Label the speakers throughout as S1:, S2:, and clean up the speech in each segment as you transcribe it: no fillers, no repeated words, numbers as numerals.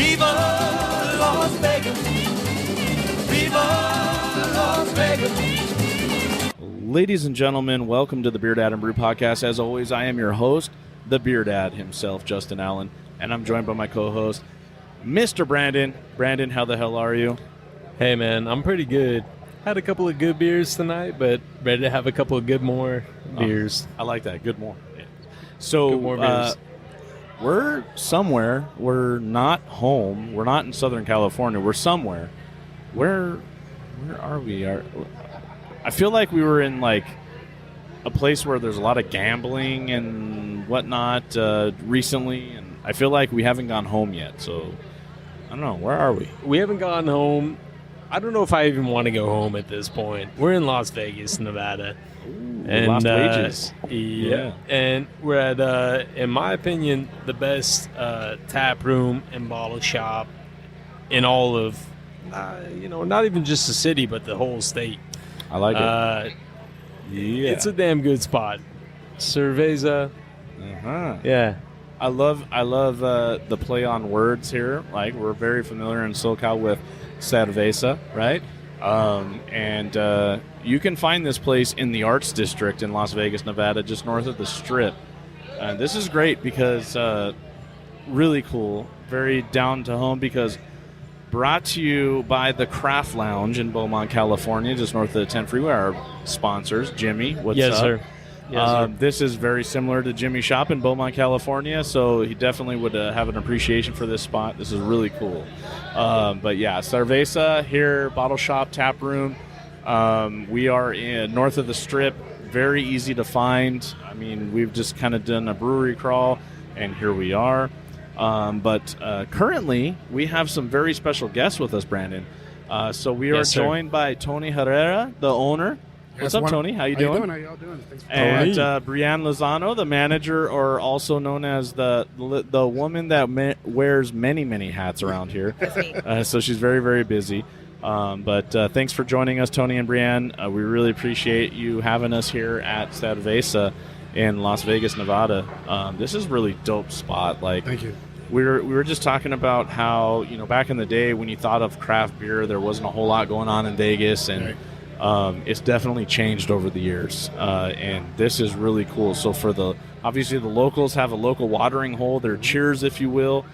S1: Viva Las Vegas! Viva Las Vegas!
S2: Ladies and gentlemen, welcome to the BeerDad and Brew podcast. As always, I am your host, the BeerDad himself, Justin Allen, and I'm joined by my co-host, Mr. Brandon. Brandon, how the hell are you?
S3: Hey, man, I'm pretty good. Had a couple of good beers tonight, but ready to have a couple of good more beers.
S2: I like that. Good more. Yeah. So,
S3: Good more beers.
S2: We're somewhere. We're not home. We're not in Southern California. We're somewhere. Where are we? I feel like we were in like a place where there's a lot of gambling and whatnot recently, and I feel like we haven't gone home yet. So I don't know. Where are we?
S3: We haven't gone home. I don't know if I even want to go home at this point. We're in Las Vegas, Nevada.
S2: And lost wages.
S3: Yeah. And we're at, in my opinion, the best tap room and bottle shop in all of, not even just the city, but the whole state.
S2: I like it.
S3: Yeah. It's a damn good spot. SerVeZah.
S2: Uh-huh.
S3: Yeah.
S2: I love the play on words here. Like, we're very familiar in SoCal with SerVeZah, right? And you can find this place in the Arts District in Las Vegas, Nevada, just north of the Strip. This is great because really cool, very down to home, because brought to you by the Craft Lounge in Beaumont, California, just north of the 10 freeway. Our sponsors, Jimmy, what's
S3: yes,
S2: up?
S3: Sir. Yes, sir.
S2: This is very similar to Jimmy's shop in Beaumont, California, so he definitely would have an appreciation for this spot. This is really cool. But yeah, SerVeZah here, bottle shop, tap room. We are in north of the Strip, very easy to find. I mean, we've just kind of done a brewery crawl, and here we are. But currently, we have some very special guests with us, Brandon. So we are joined by Tony Herrera, the owner. What's up, Tony? How you doing?
S4: How y'all doing? Thanks for
S2: And Brianna Lozano, the manager, or also known as the woman that wears many, many hats around here.
S5: That's me.
S2: So she's very, very busy. But thanks for joining us, Tony and Brianna. We really appreciate you having us here at SerVeZah in Las Vegas, Nevada. This is a really dope spot. Like,
S4: Thank you.
S2: We were just talking about how, back in the day when you thought of craft beer, there wasn't a whole lot going on in Vegas, and
S4: Right.
S2: It's definitely changed over the years, and this is really cool. So obviously the locals have a local watering hole, their cheers, if you will,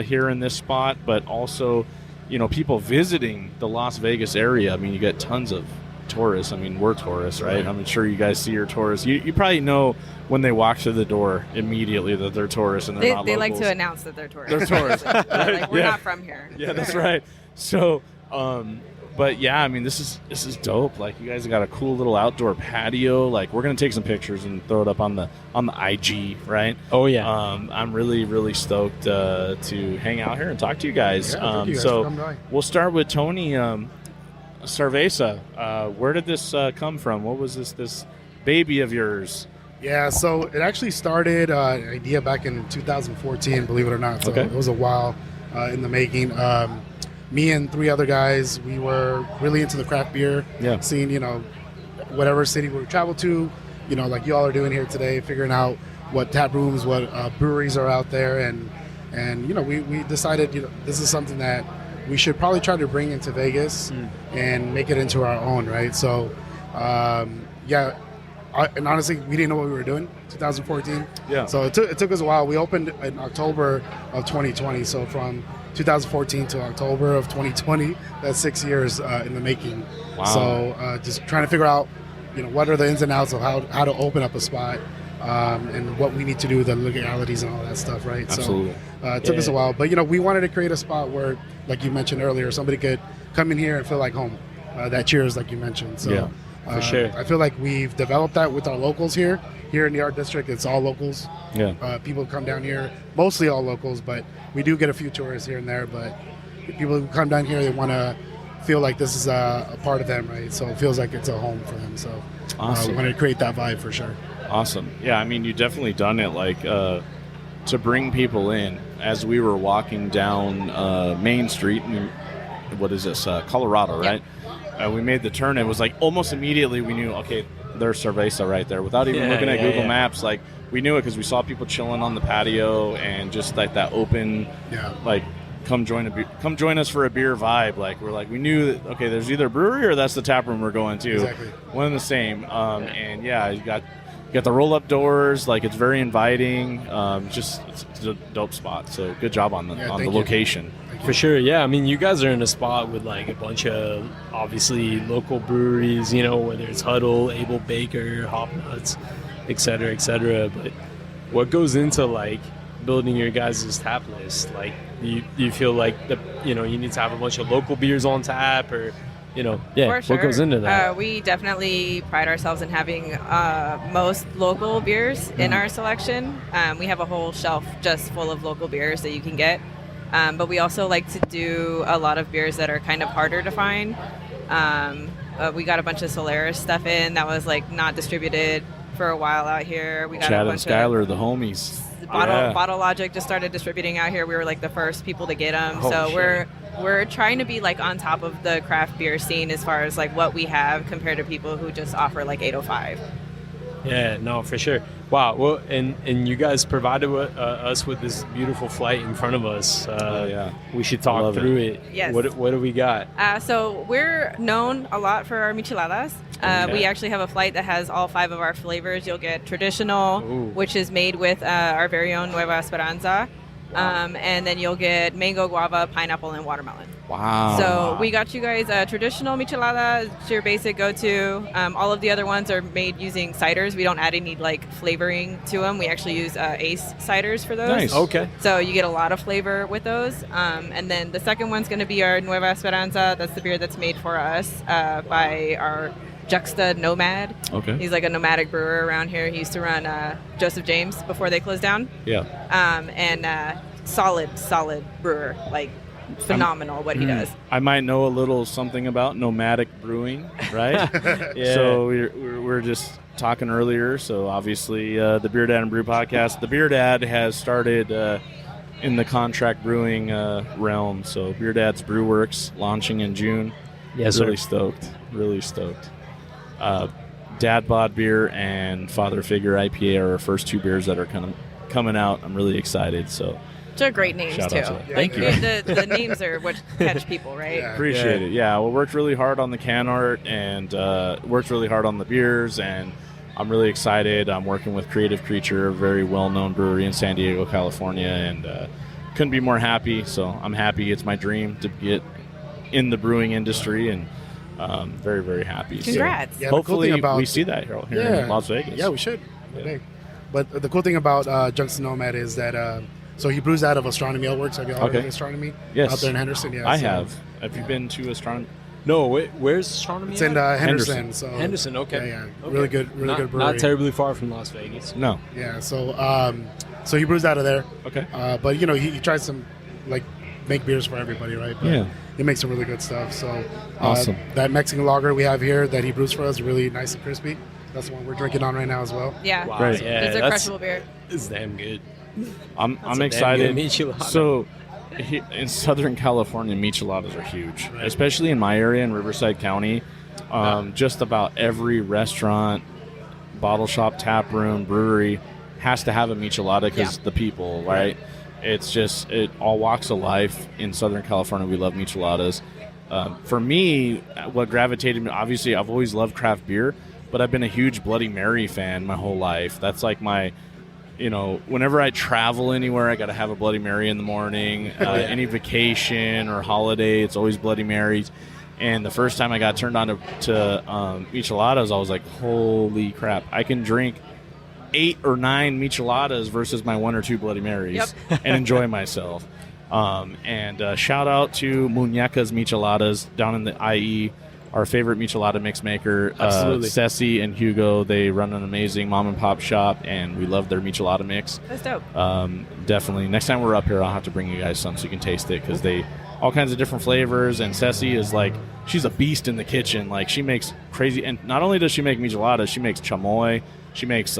S2: here in this spot, but also, people visiting the Las Vegas area. I mean, you get tons of tourists. I mean, we're tourists, right? I'm sure you guys see your tourists. You probably know when they walk through the door immediately that they're tourists and they're not
S5: They
S2: locals.
S5: like to announce that they're tourists.
S2: They're tourists.
S5: They're like, we're
S2: Yeah.
S5: not from here.
S2: Yeah, that's right. So, but yeah, I mean, this is dope. Like, you guys have got a cool little outdoor patio. Like, we're gonna take some pictures and throw it up on the IG, right?
S3: Oh, yeah.
S2: I'm really, really stoked to hang out here and talk to you guys.
S4: Yeah, thank you guys
S2: So
S4: for coming by.
S2: we'll start with Tony. SerVeZah. Where did this come from? What was this baby of yours?
S4: Yeah, so it actually started an idea back in 2014, believe it or not. So
S2: Okay.
S4: it was a while in the making. Me and three other guys, we were really into the craft beer scene, whatever city we travel to, like you all are doing here today, figuring out what tap rooms, what breweries are out there. And we decided, this is something that we should probably try to bring into Vegas and make it into our own, right? So, and honestly, we didn't know what we were doing, 2014.
S2: Yeah.
S4: So it took us a while. We opened in October of 2020. So from 2014 to October of 2020, that's 6 years in the making.
S2: Wow.
S4: So just trying to figure out, what are the ins and outs of how to open up a spot and what we need to do, the legalities and all that stuff, right?
S2: Absolutely.
S4: So it took us a while. But, we wanted to create a spot where, like you mentioned earlier, somebody could come in here and feel like home. That cheers, like you mentioned. So,
S2: Yeah.
S3: For sure.
S4: I feel like we've developed that with our locals here. Here in the Art District, it's all locals.
S2: Yeah.
S4: People come down here, mostly all locals, but we do get a few tourists here and there. But people who come down here, they want to feel like this is a part of them, right? So it feels like it's a home for them. So
S2: Awesome.
S4: we wanted to create that vibe for sure.
S2: Awesome. Yeah, I mean, you definitely done it, like, to bring people in. As we were walking down Main Street, what is this, Colorado, right? We made the turn. It was like almost immediately we knew, okay, there's SerVeZah right there. Without even looking at Google Maps, like, we knew it because we saw people chilling on the patio and just like that open, like, come join us for a beer vibe. Like we knew that, okay, there's either a brewery or that's the tap room we're going to.
S4: Exactly.
S2: One and the same. And yeah, you got the roll up doors. Like, it's very inviting. It's a dope spot. So good job on the location.
S3: For sure, yeah. I mean, you guys are in a spot with like a bunch of obviously local breweries, you know, whether it's Hudl, Able Baker, Hop Nuts, et cetera, et cetera. But what goes into like building your guys' tap list? Like, do you feel like you need to have a bunch of local beers on tap, or
S5: For sure.
S3: what goes into that?
S5: We definitely pride ourselves in having most local beers in our selection. We have a whole shelf just full of local beers that you can get. But we also like to do a lot of beers that are kind of harder to find. We got a bunch of Solaris stuff in that was like not distributed for a while out here. We got
S2: Chad
S5: a
S2: and
S5: bunch
S2: Skylar, the homies.
S5: Bottle Logic just started distributing out here. We were like the first people to get them. We're trying to be like on top of the craft beer scene as far as like what we have compared to people who just offer like 805.
S3: Yeah, no, for sure. Wow. Well, and you guys provided us with this beautiful flight in front of us. We should talk through it.
S5: Yes.
S3: What do we got?
S5: So we're known a lot for our micheladas. We actually have a flight that has all 5 of our flavors. You'll get traditional, which is made with our very own Nueva Esperanza. And then you'll get mango, guava, pineapple, and watermelon.
S2: Wow.
S5: So we got you guys a traditional michelada. It's your basic go-to. All of the other ones are made using ciders. We don't add any like flavoring to them. We actually use Ace ciders for those.
S2: Nice.
S3: Okay.
S5: So you get a lot of flavor with those. And then the second one's going to be our Nueva Esperanza. That's the beer that's made for us by our Juxta Nomad.
S2: Okay.
S5: He's like a nomadic brewer around here. He used to run Joseph James before they closed down.
S2: Yeah.
S5: And solid brewer, like phenomenal what he does.
S2: I might know a little something about nomadic brewing, right?
S3: Yeah.
S2: So we're just talking earlier. So obviously the BeerDad and Brew podcast, the BeerDad has started in the contract brewing realm. So BeerDad's Brew Works launching in June.
S3: Yes,
S2: really
S3: sir.
S2: Really stoked. Dad Bod beer and Father Figure IPA are our first 2 beers that are kind of coming out. I'm really excited. So
S5: They're great names
S2: Shout
S5: too.
S2: out to them.
S5: Like
S2: Thank you.
S5: the names are what catch people, right?
S4: Yeah.
S2: appreciate it. Yeah, we worked really hard on the can art and worked really hard on the beers, and I'm really excited. I'm working with Creative Creature, a very well-known brewery in San Diego, California, and couldn't be more happy. So I'm happy. It's my dream to get in the brewing industry, and very, very happy.
S5: Congrats.
S2: So
S4: Yeah, the cool
S2: hopefully
S4: thing about-
S2: we see that here in Las Vegas.
S4: Yeah, we should. Okay. But the cool thing about Juxta Nomad is that so he brews out of Astronomy Ale Works. Have you heard of Astronomy?
S2: Yes.
S4: Out there in Henderson. Yeah,
S2: I
S4: so
S2: have. Have you been to Astronomy?
S3: No, where's Astronomy?
S4: It's in
S3: at?
S4: Henderson.
S2: Henderson.
S4: So
S3: Henderson. Okay.
S4: Yeah.
S3: Okay.
S4: Really good brewery.
S3: Not terribly far from Las Vegas.
S2: No.
S4: Yeah. So he brews out of there.
S2: Okay.
S4: But he tries some make beers for everybody, right? But
S2: Yeah.
S4: he makes some really good stuff. So
S2: Awesome.
S4: That Mexican lager we have here that he brews for us is really nice and crispy. That's the one we're drinking on right now as well.
S5: Yeah.
S3: Wow.
S2: Great.
S3: Yeah,
S5: It's a
S3: that's
S5: crushable beer.
S3: damn good.
S2: I'm
S3: a damn
S2: excited.
S3: good michelada.
S2: So in Southern California, micheladas are huge,
S4: Right.
S2: especially in my area in Riverside County. Just about every restaurant, bottle shop, tap room, brewery has to have a michelada because the people, right? It's just all walks of life in Southern California. We love micheladas. For me, what gravitated me, obviously, I've always loved craft beer, but I've been a huge Bloody Mary fan my whole life. That's like my, whenever I travel anywhere, I got to have a Bloody Mary in the morning. Any vacation or holiday, it's always Bloody Marys. And the first time I got turned on to micheladas, I was like, holy crap, I can drink 8 or 9 micheladas versus my 1 or 2 Bloody Marys and enjoy myself. And shout out to Muñecas Micheladas down in the IE, our favorite michelada mix maker.
S3: Absolutely.
S2: Ceci and Hugo, they run an amazing mom and pop shop, and we love their michelada mix.
S5: That's dope.
S2: Definitely. Next time we're up here, I'll have to bring you guys some so you can taste it, because they all kinds of different flavors. And Ceci is like, she's a beast in the kitchen. Like, she makes crazy, and not only does she make micheladas, she makes chamoy. She makes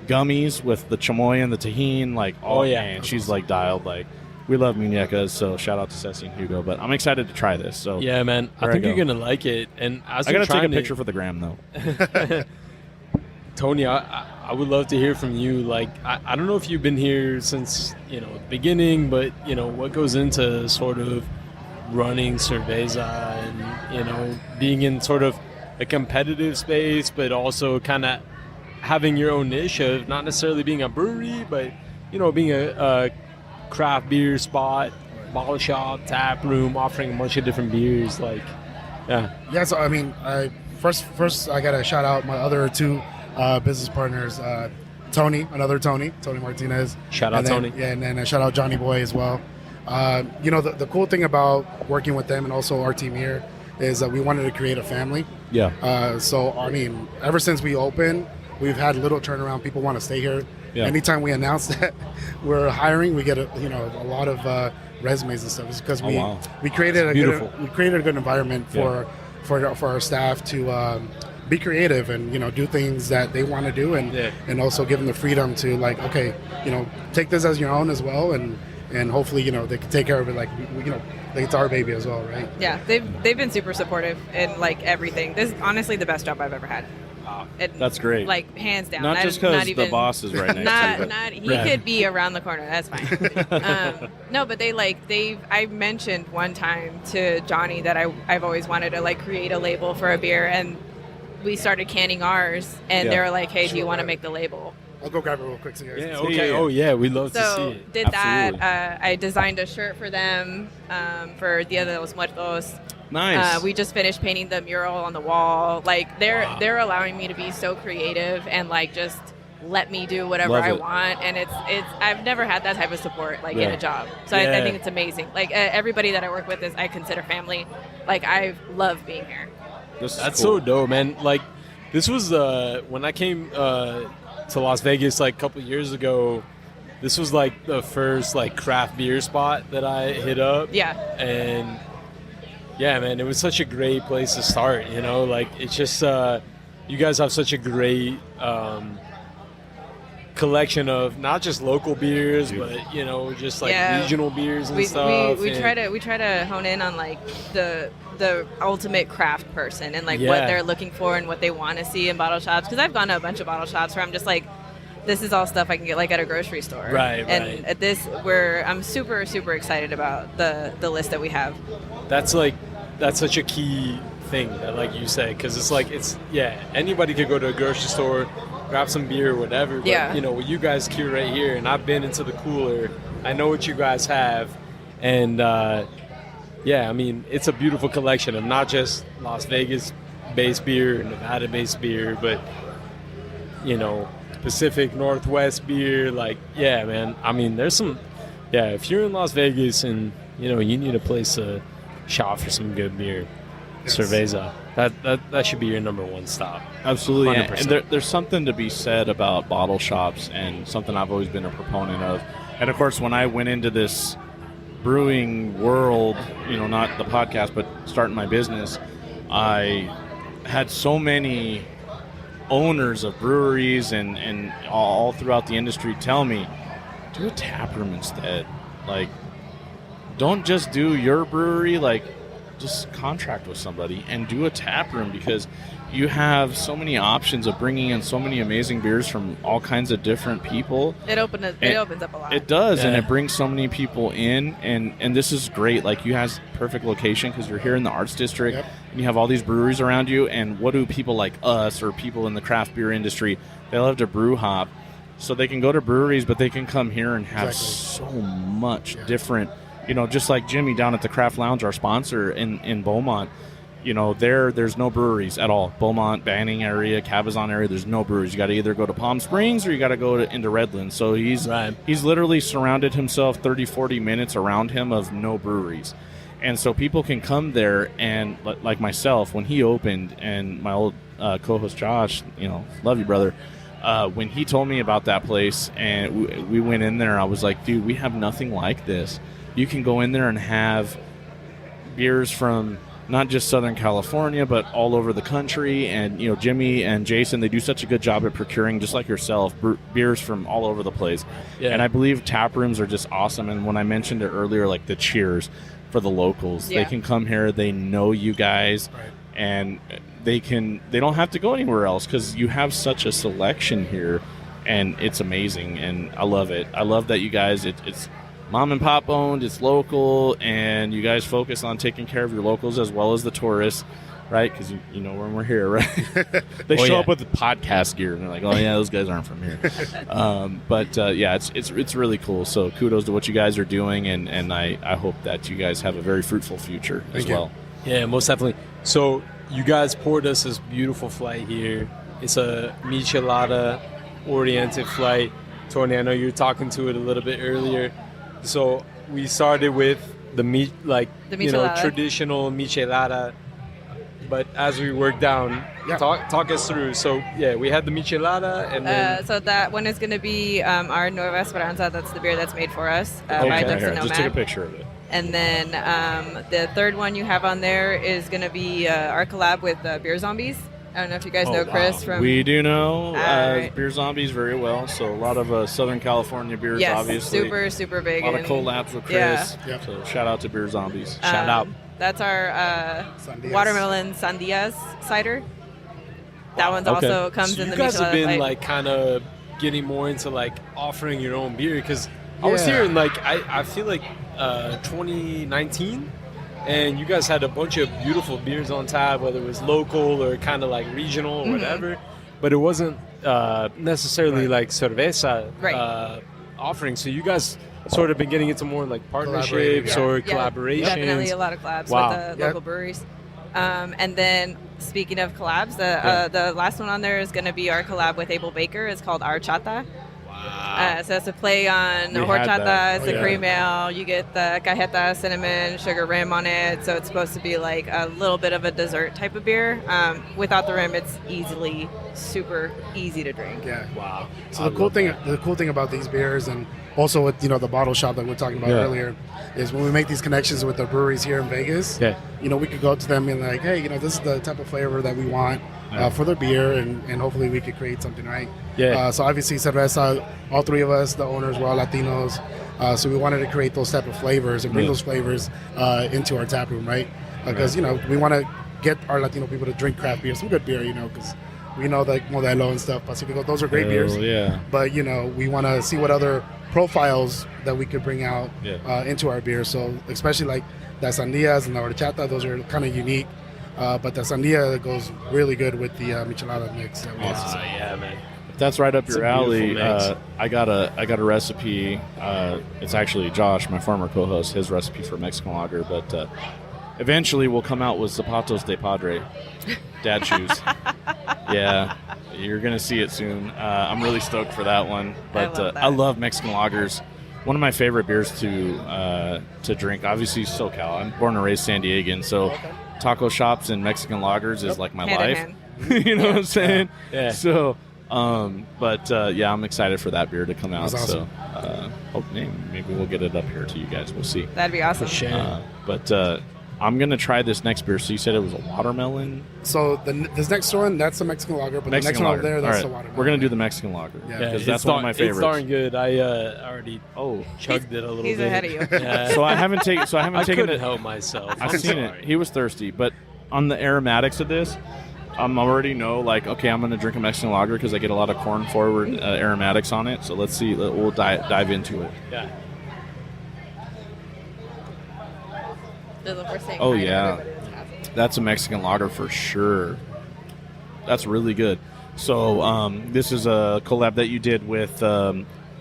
S2: gummies with the chamoy and the tahini. Like, man, she's like dialed. Like, we love muñecas, so shout out to Ceci and Hugo. But I'm excited to try this. So
S3: Yeah, man. I think you're going to like it. And as
S2: I got to take a picture for the gram, though.
S3: Tony, I I would love to hear from you. Like, I don't know if you've been here since, the beginning, but, what goes into sort of running SerVeZah and, being in sort of a competitive space, but also kind of having your own niche of not necessarily being a brewery, but, being a craft beer spot, bottle shop, tap room, offering a bunch of different beers. Like, yeah.
S4: Yeah, so, I mean, first I got to shout out my other two business partners, Tony Martinez.
S3: Shout out Tony.
S4: Yeah, and then shout out Johnny Boy as well. The cool thing about working with them and also our team here is that we wanted to create a family.
S2: Yeah.
S4: So, I mean, ever since we opened, we've had little turnaround. People want to stay here. Yeah. Anytime we announce that we're hiring, we get a lot of resumes and stuff. It's because we created a good environment for our staff to be creative and do things that they want to do and also give them the freedom to like, okay, take this as your own as well and hopefully they can take care of it like it's our baby as well, right?
S5: Yeah, they've been super supportive in like everything. This is honestly the best job I've ever had.
S2: That's great.
S5: Like hands down.
S2: Not just because the boss is right next to you.
S5: He could be around the corner. That's fine. No, but I mentioned one time to Johnny that I've always wanted to like create a label for a beer, and we started canning ours, and they were like, "Hey, do you want to make the label?"
S4: I'll go grab it real quick. So
S3: yeah. Okay. Oh yeah, we'd love to see it.
S5: Did Absolutely. That. I designed a shirt for them for Dia de los Muertos.
S2: Nice.
S5: We just finished painting the mural on the wall. Like they're allowing me to be so creative and like just let me do whatever I want. And it's I've never had that type of support like in a job. So I think it's amazing. Like everybody that I work with I consider family. Like I love being here.
S3: That's cool. So dope, man. Like this was when I came to Las Vegas like a couple years ago. This was like the first like craft beer spot that I hit up.
S5: Yeah.
S3: And yeah, man, it was such a great place to start, like it's just, you guys have such a great collection of not just local beers, but, just like regional beers and stuff.
S5: We try to hone in on like the ultimate craft person and like what they're looking for and what they want to see in bottle shops. Because I've gone to a bunch of bottle shops where I'm just like, this is all stuff I can get like at a grocery store.
S3: Right.
S5: And at this, I'm super, super excited about the list that we have.
S3: That's such a key thing that, like you said, because it's anybody could go to a grocery store, grab some beer or whatever. But, what you guys curate here, and I've been into the cooler. I know what you guys have. And, I mean, it's a beautiful collection of not just Las Vegas-based beer, Nevada-based beer, but, Pacific Northwest beer. Like, yeah, man. I mean, there's some, if you're in Las Vegas and, you need a place to shop for some good beer, SerVeZah. That should be your number one stop.
S2: Absolutely. 100%. And there's something to be said about bottle shops and something I've always been a proponent of. And, of course, when I went into this brewing world, not the podcast, but starting my business, I had so many owners of breweries and all throughout the industry tell me, do a tap room instead. Like, don't just do your brewery, like just contract with somebody and do a tap room, because you have so many options of bringing in so many amazing beers from all kinds of different people.
S5: It opens up a lot.
S2: It does, and it brings so many people in, and this is great. Like, you have perfect location because you're here in the Arts District, and you have all these breweries around you, and what do people like us or people in the craft beer industry, they love to brew hop, so they can go to breweries, but they can come here and have so much different, just like Jimmy down at the Craft Lounge, our sponsor in Beaumont. There's no breweries at all. Beaumont, Banning area, Cabazon area, there's no breweries. You got to either go to Palm Springs or you got to go into Redlands. So he's literally surrounded himself 30, 40 minutes around him of no breweries. And so people can come there, and like myself, when he opened, and my old co-host Josh, love you, brother. When he told me about that place and we went in there, I was like, dude, we have nothing like this. You can go in there and have beers from not just Southern California, but all over the country. And, Jimmy and Jason, they do such a good job at procuring, just like yourself, beers from all over the place. Yeah. And I believe tap rooms are just awesome. And when I mentioned it earlier, like the cheers for the locals, they can come here, they know you guys, and they don't have to go anywhere else because you have such a selection here and it's amazing, and I love it. I love that you guys, it's mom and pop owned, it's local, and you guys focus on taking care of your locals as well as the tourists, right? Because you know when we're here, right? They show up with the podcast gear, and they're like, oh yeah, those guys aren't from here. Yeah, it's really cool. So kudos to what you guys are doing, and I hope that you guys have a very fruitful future as well.
S3: Yeah, most definitely. So you guys poured us this beautiful flight here. It's a michelada oriented flight. Tony, I know you were talking to it a little bit earlier. So we started with the traditional michelada, but as we work down, talk us through. So yeah, we had the michelada, and then
S5: so that one is going to be our Nueva Esperanza. That's the beer that's made for us by Ducks and
S2: just take a picture of it.
S5: And then the third one you have on there is going to be our collab with Beer Zombies. I don't know if you guys know Chris from...
S2: We do know Beer Zombies very well. So a lot of Southern California beers, obviously.
S5: Super, super big.
S2: A lot of collabs with Chris. Yeah. So shout out to Beer Zombies.
S3: Shout out.
S5: That's our watermelon sandias cider. That one's also comes in the Michelada.
S3: You guys have been kind of getting more into offering your own beer, because I was hearing I feel like 2019, and you guys had a bunch of beautiful beers on tap, whether it was local or kind of regional or whatever, but it wasn't necessarily SerVeZah offering. So you guys sort of been getting into more partnerships or collaborations.
S5: Definitely a lot of collabs with the local breweries. And then speaking of collabs, the last one on there is going to be our collab with Abel Baker. It's called Our Chata. So it's a play on horchata. It's a cream ale. You get the cajeta, cinnamon, sugar rim on it. So it's supposed to be a little bit of a dessert type of beer. Without the rim, it's super easy to drink.
S4: Yeah. Wow. So the cool thing about these beers, and also with the bottle shop that we were talking about earlier, is when we make these connections with the breweries here in Vegas. Yeah. We could go to them and hey, this is the type of flavor that we want for their beer, and hopefully we could create something, right? Yeah. So obviously SerVeZah, all three of us, the owners, were all Latinos. So we wanted to create those type of flavors and bring those flavors into our tap room, right? Because we want to get our Latino people to drink craft beer, some good beer, because we know Modelo and stuff, Pacifico, those are great beers. Yeah. But we want to see what other profiles that we could bring out into our beer. So especially the sandias and the horchata, those are kind of unique. But the sandia goes really good with the michelada mix.
S3: Yeah, man.
S2: That's right up your alley. I got a recipe. It's actually Josh, my former co-host, his recipe for Mexican lager. But eventually we'll come out with Zapatos de Padre, dad shoes. Yeah, you're gonna see it soon. I'm really stoked for that one. But I love Mexican lagers. One of my favorite beers to drink. Obviously SoCal. I'm born and raised San Diegan, so taco shops and Mexican lagers is my life. You know what I'm saying? Yeah. So. I'm excited for that beer to come out. Awesome. So, maybe we'll get it up here to you guys. We'll see.
S5: That'd be awesome.
S3: For sure.
S2: I'm gonna try this next beer. So you said it was a watermelon.
S4: So this next one, that's a Mexican lager, but Mexican the next one over there, that's the watermelon.
S2: We're gonna do the Mexican lager. Yeah, because that's one of my favorites.
S3: It's darn good. I already chugged it a little bit.
S5: He's ahead of you.
S3: Yeah.
S2: So I haven't taken. I
S3: couldn't help myself.
S2: I've seen it. He was thirsty, but on the aromatics of this. I'm already know okay, I'm going to drink a Mexican lager because I get a lot of corn forward aromatics on it. So let's see. We'll dive into it.
S3: Yeah.
S2: Oh, yeah. That's a Mexican lager for sure. That's really good. So this is a collab that you did with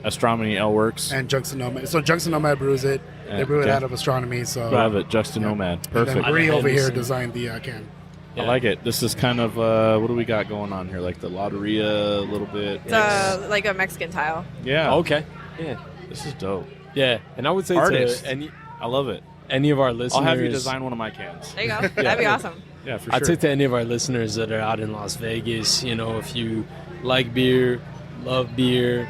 S2: Astronomy Ale Works.
S4: And Junction Nomad. So Junction Nomad brews it. They brew it out of Astronomy. So
S2: love it. Junction Nomad. Perfect.
S4: And then Bree over here designed the can.
S2: Yeah. I like it. This is kind of, what do we got going on here? The Loteria a little bit.
S5: It's like a Mexican tile.
S2: Yeah.
S3: Okay. Yeah.
S2: This is dope.
S3: Yeah. And I would say
S2: I love it.
S3: Any of our listeners.
S2: I'll have you design one of my cans.
S5: There you go. That'd be awesome.
S2: Yeah, for sure.
S3: I'd say to any of our listeners that are out in Las Vegas, if you like beer, love beer,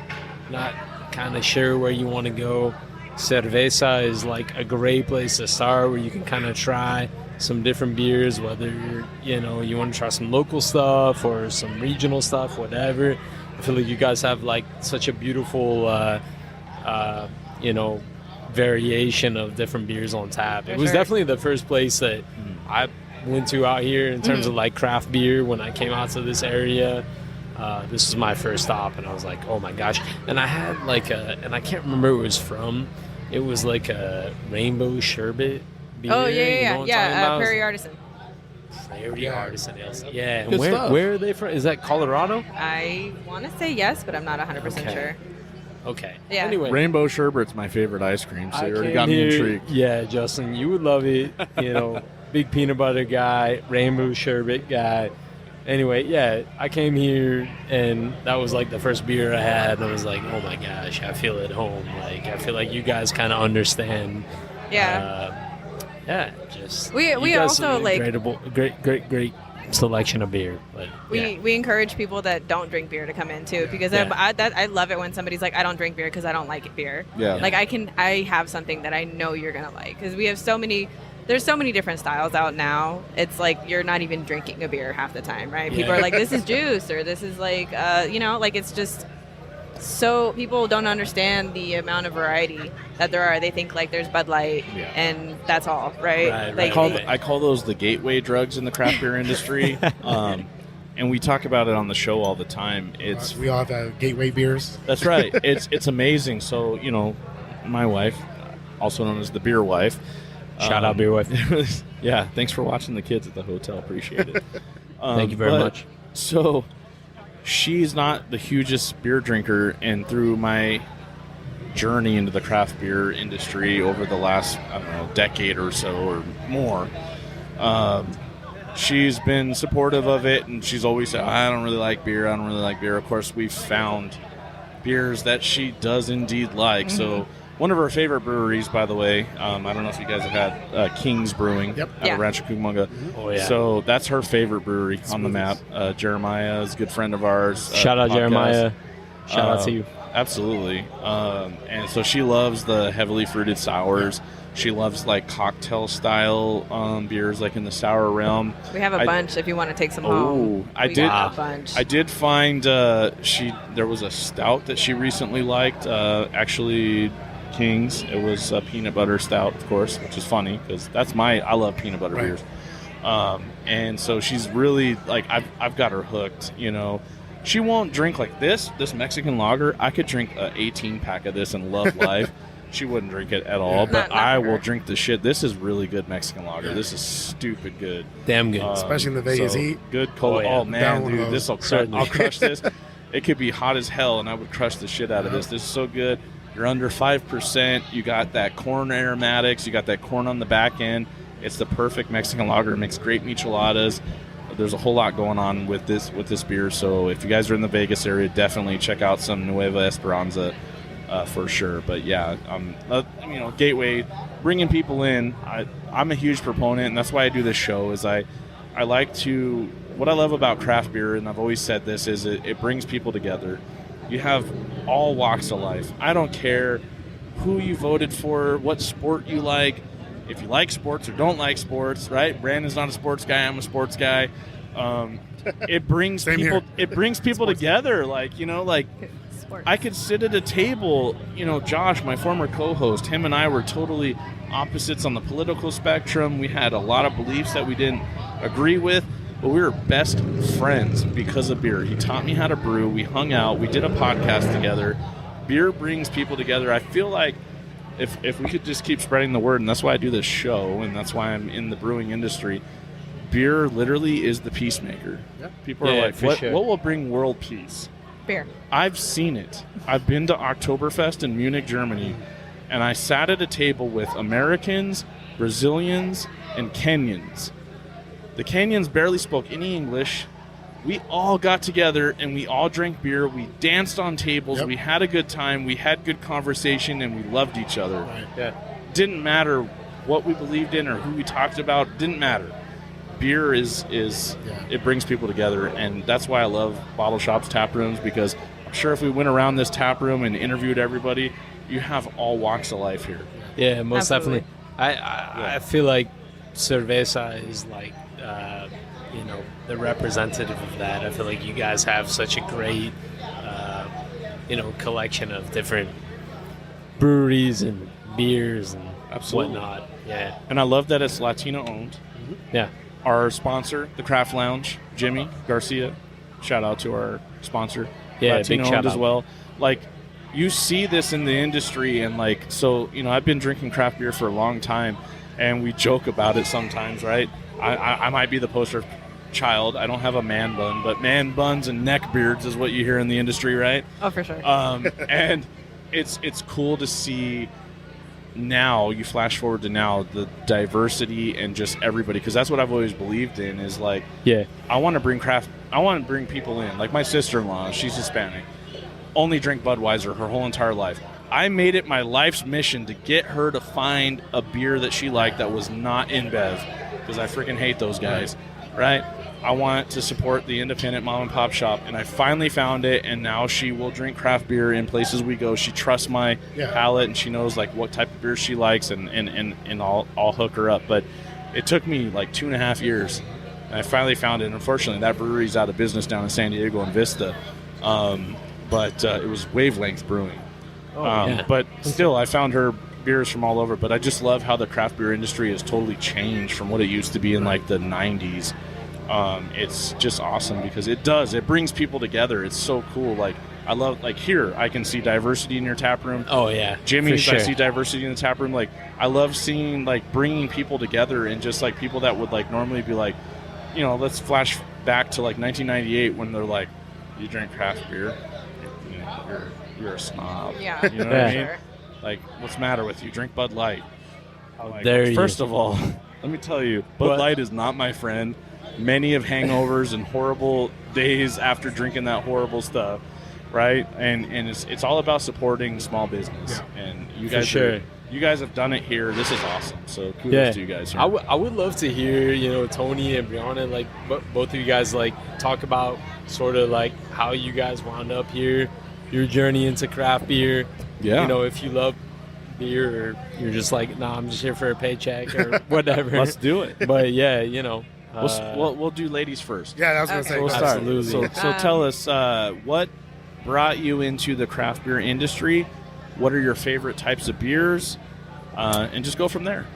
S3: not kind of sure where you want to go, SerVeZah is a great place to start where you can kind of try some different beers, whether you want to try some local stuff or some regional stuff, whatever. I feel like you guys have such a beautiful variation of different beers on tap. It was definitely the first place that I went to out here in terms of craft beer when I came out to this area. This was my first stop, and I was like, oh my gosh. And I had like and I can't remember who it was from. It was like a rainbow sherbet beer.
S5: Oh,
S3: you know
S5: yeah.
S3: what I'm talking about?
S5: Prairie Artisan.
S3: Prairie Artisan Ales. Yeah, and
S2: Good stuff.
S3: where are they from? Is that Colorado?
S5: I want to say yes, but I'm not 100% sure.
S3: Okay.
S5: Yeah.
S3: Anyway.
S2: Rainbow sherbet's my favorite ice cream, so
S3: I
S2: you already
S3: came
S2: got me
S3: here-
S2: intrigued.
S3: Yeah, Justin, you would love it. You know, big peanut butter guy, rainbow sherbet guy. Anyway, yeah, I came here and that was like the first beer I had, and I was like, oh my gosh, I feel at home. Like, I feel like you guys kind of understand. Yeah, just
S5: We
S3: you guys
S5: also,
S3: are great selection of beer. But
S5: We encourage people that don't drink beer to come in too, because
S3: Yeah.
S5: I love it when somebody's like, I don't drink beer because I don't like beer.
S2: Yeah.
S5: Like I have something that I know you're gonna like, because we have there's so many different styles out now. It's like you're not even drinking a beer half the time, right? People
S3: Yeah.
S5: are like, this is juice, or this is like like it's just so people don't understand the amount of variety that there are. They think like there's Bud Light and that's all, right?
S3: Right,
S5: Like,
S2: I call those the gateway drugs in the craft beer industry. And we talk about it on the show all the time. It's
S4: We all have gateway beers.
S2: That's right. It's amazing. So, my wife, also known as the beer wife.
S3: Shout out beer wife.
S2: Yeah, thanks for watching the kids at the hotel. Appreciate it.
S3: Thank you very much.
S2: So, she's not the hugest beer drinker, and through my journey into the craft beer industry over the last, decade or so or more, she's been supportive of it, and she's always said, I don't really like beer. Of course, we've found beers that she does indeed like.
S5: Mm-hmm.
S2: So one of her favorite breweries, by the way, I don't know if you guys have had King's Brewing out of Rancho Cucamonga.
S3: Oh, yeah.
S2: So that's her favorite brewery on the map. Jeremiah is a good friend of ours.
S3: Shout out
S2: podcast.
S3: Jeremiah. Shout out to you.
S2: Absolutely. And so she loves the heavily fruited sours. She loves like cocktail style beers, like in the sour realm.
S5: we have a bunch if you want to take some home.
S2: I
S5: We
S2: did.
S5: got a bunch.
S2: I did find there was a stout that she recently liked. Actually, King's. It was a peanut butter stout, of course, which is funny because I love peanut butter beers. And so she's really like I've got her hooked. She won't drink like this Mexican lager. I could drink an 18 pack of this and love life. She wouldn't drink it at all, but
S5: Not
S2: I
S5: for
S2: will
S5: her.
S2: drink the shit. This is really good Mexican lager. This is stupid good.
S3: Damn good.
S4: Especially in the Vegas heat.
S2: Good cold.
S3: Oh, yeah.
S2: Oh man,
S4: Down one of
S2: dude,
S4: those.
S2: I'll crush this. It could be hot as hell, and I would crush the shit out of this. This is so good. You're under 5%. You got that corn aromatics. You got that corn on the back end. It's the perfect Mexican lager. It makes great micheladas. There's a whole lot going on with this beer. So if you guys are in the Vegas area, definitely check out some Nueva Esperanza for sure. But yeah, Gateway, bringing people in. I'm a huge proponent, and that's why I do this show. Is I like to. What I love about craft beer, and I've always said this, is it brings people together. You have all walks of life. I don't care who you voted for, what sport you like, if you like sports or don't like sports, right? Brandon's not a sports guy. I'm a sports guy. It brings
S4: Same
S2: people.
S4: here.
S2: It brings people together.
S5: Sports.
S2: I could sit at a table. Josh, my former co-host, him and I were totally opposites on the political spectrum. We had a lot of beliefs that we didn't agree with, but we were best friends because of beer. He taught me how to brew. We hung out. We did a podcast together. Beer brings people together. I feel like if we could just keep spreading the word, and that's why I do this show, and that's why I'm in the brewing industry, beer literally is the peacemaker.
S4: Yep.
S2: People are
S3: Yeah,
S2: like,
S3: for
S2: what
S3: sure.
S2: will bring world peace?
S5: Beer.
S2: I've seen it. I've been to Oktoberfest in Munich, Germany, and I sat at a table with Americans, Brazilians, and Kenyans. The Kenyans barely spoke any English. We all got together and we all drank beer. We danced on tables.
S4: Yep.
S2: We had a good time. We had good conversation, and we loved each other.
S3: Yeah.
S2: Didn't matter what we believed in or who we talked about. Didn't matter. Beer is it brings people together, and that's why I love bottle shops, tap rooms, because I'm sure if we went around this tap room and interviewed everybody, you have all walks of life here.
S3: Yeah, most
S5: Absolutely.
S3: definitely. I feel like SerVeZah is like, the representative of that. I feel like you guys have such a great, collection of different breweries and beers and
S2: Absolutely.
S3: whatnot. Yeah.
S2: And I love that it's Latino owned.
S3: Yeah.
S2: Our sponsor, the Craft Lounge, Jimmy Garcia, shout out to our sponsor,
S3: Yeah,
S2: Latino
S3: big shout
S2: owned as
S3: out.
S2: well. Like, you see this in the industry, and like, so, you know, I've been drinking craft beer for a long time, and we joke about it sometimes, right? I might be the poster child. I don't have a man bun, but man buns and neck beards is what you hear in the industry, right?
S5: Oh, for sure.
S2: And it's cool to see now, you flash forward to now, the diversity and just everybody, because that's what I've always believed in, is like,
S3: Yeah.
S2: I want to bring people in. Like my sister-in-law, she's Hispanic, only drank Budweiser her whole entire life. I made it my life's mission to get her to find a beer that she liked that was not InBev, because I freaking hate those guys, right? I want to support the independent mom and pop shop, and I finally found it, and now she will drink craft beer in places we go. She trusts my palate, and she knows like what type of beer she likes, and I'll hook her up. But it took me like 2.5 years, and I finally found it. And unfortunately, that brewery's out of business down in San Diego in Vista, but it was Wavelength Brewing. But still, I found her beers from all over. But I just love how the craft beer industry has totally changed from what it used to be in like the 90s. It's just awesome because it brings people together. It's so cool. Like, I love, like, here I can see diversity in your tap room.
S3: Oh yeah,
S2: Jimmy's,
S3: for sure.
S2: I see diversity in the tap room. Like, I love seeing, like, bringing people together, and just like people that would like normally be like, you know, let's flash back to like 1998 when they're like, you drink craft beer, you know, you're a snob.
S5: Yeah,
S2: You know what I mean?
S5: sure.
S2: Like, what's the matter with you? Drink Bud Light. Like,
S3: dare you.
S2: first of all, let me tell you, Bud
S3: What?
S2: Light is not my friend. Many of hangovers and horrible days after drinking that horrible stuff, right? And it's all about supporting small business. And you guys,
S3: sure.
S2: You guys have done it here. This is awesome. So kudos to you guys. Here.
S3: I would love to hear, you know, Tony and Brianna, like both of you guys, like talk about sort of like how you guys wound up here, your journey into craft beer.
S2: Yeah.
S3: You know, if you love beer, or you're just like, nah, I'm just here for a paycheck or whatever.
S2: Let's do it.
S3: But yeah, you know.
S2: We'll do ladies first.
S4: Yeah, I was going to say.
S2: We'll start.
S3: Absolutely.
S2: So tell us what brought you into the craft beer industry. What are your favorite types of beers? And just go from there.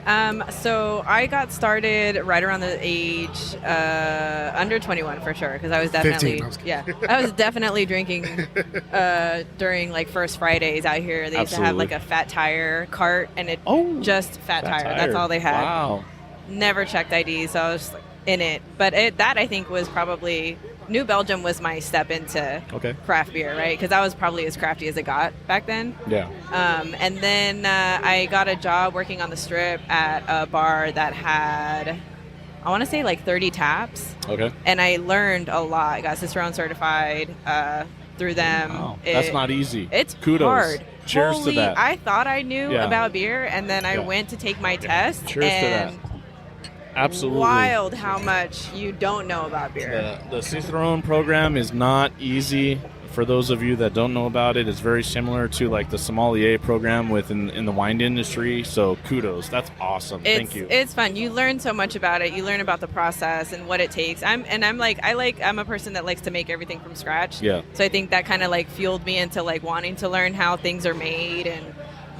S5: So I got started right around the age under 21 for sure, because I was definitely
S4: 15,
S5: I was definitely drinking during like First Fridays out here. They used to have like a Fat Tire cart, and it just Fat Tire. That's all they had.
S2: Wow.
S5: Never checked IDs, so I was like, in it. But that I think was probably New Belgium was my step into craft beer, right? Because I was probably as crafty as it got back then.
S2: Yeah.
S5: And then I got a job working on the Strip at a bar that had, I want to say, like 30 taps.
S2: Okay.
S5: And I learned a lot. I got Cicerone certified through them.
S2: Wow. That's not easy.
S5: It's
S2: kudos.
S5: hard.
S2: Cheers
S5: Holy,
S2: to that.
S5: I thought I knew about beer, and then I went to take my test.
S2: Cheers
S5: and
S2: to that. Absolutely.
S5: Wild how much you don't know about beer.
S2: The Cicerone program is not easy. For those of you that don't know about it, it's very similar to like the sommelier program in the wine industry. So kudos. That's awesome. Thank you.
S5: It's fun. You learn so much about it. You learn about the process and what it takes. I'm a person that likes to make everything from scratch.
S2: Yeah.
S5: So I think that kind of like fueled me into like wanting to learn how things are made, and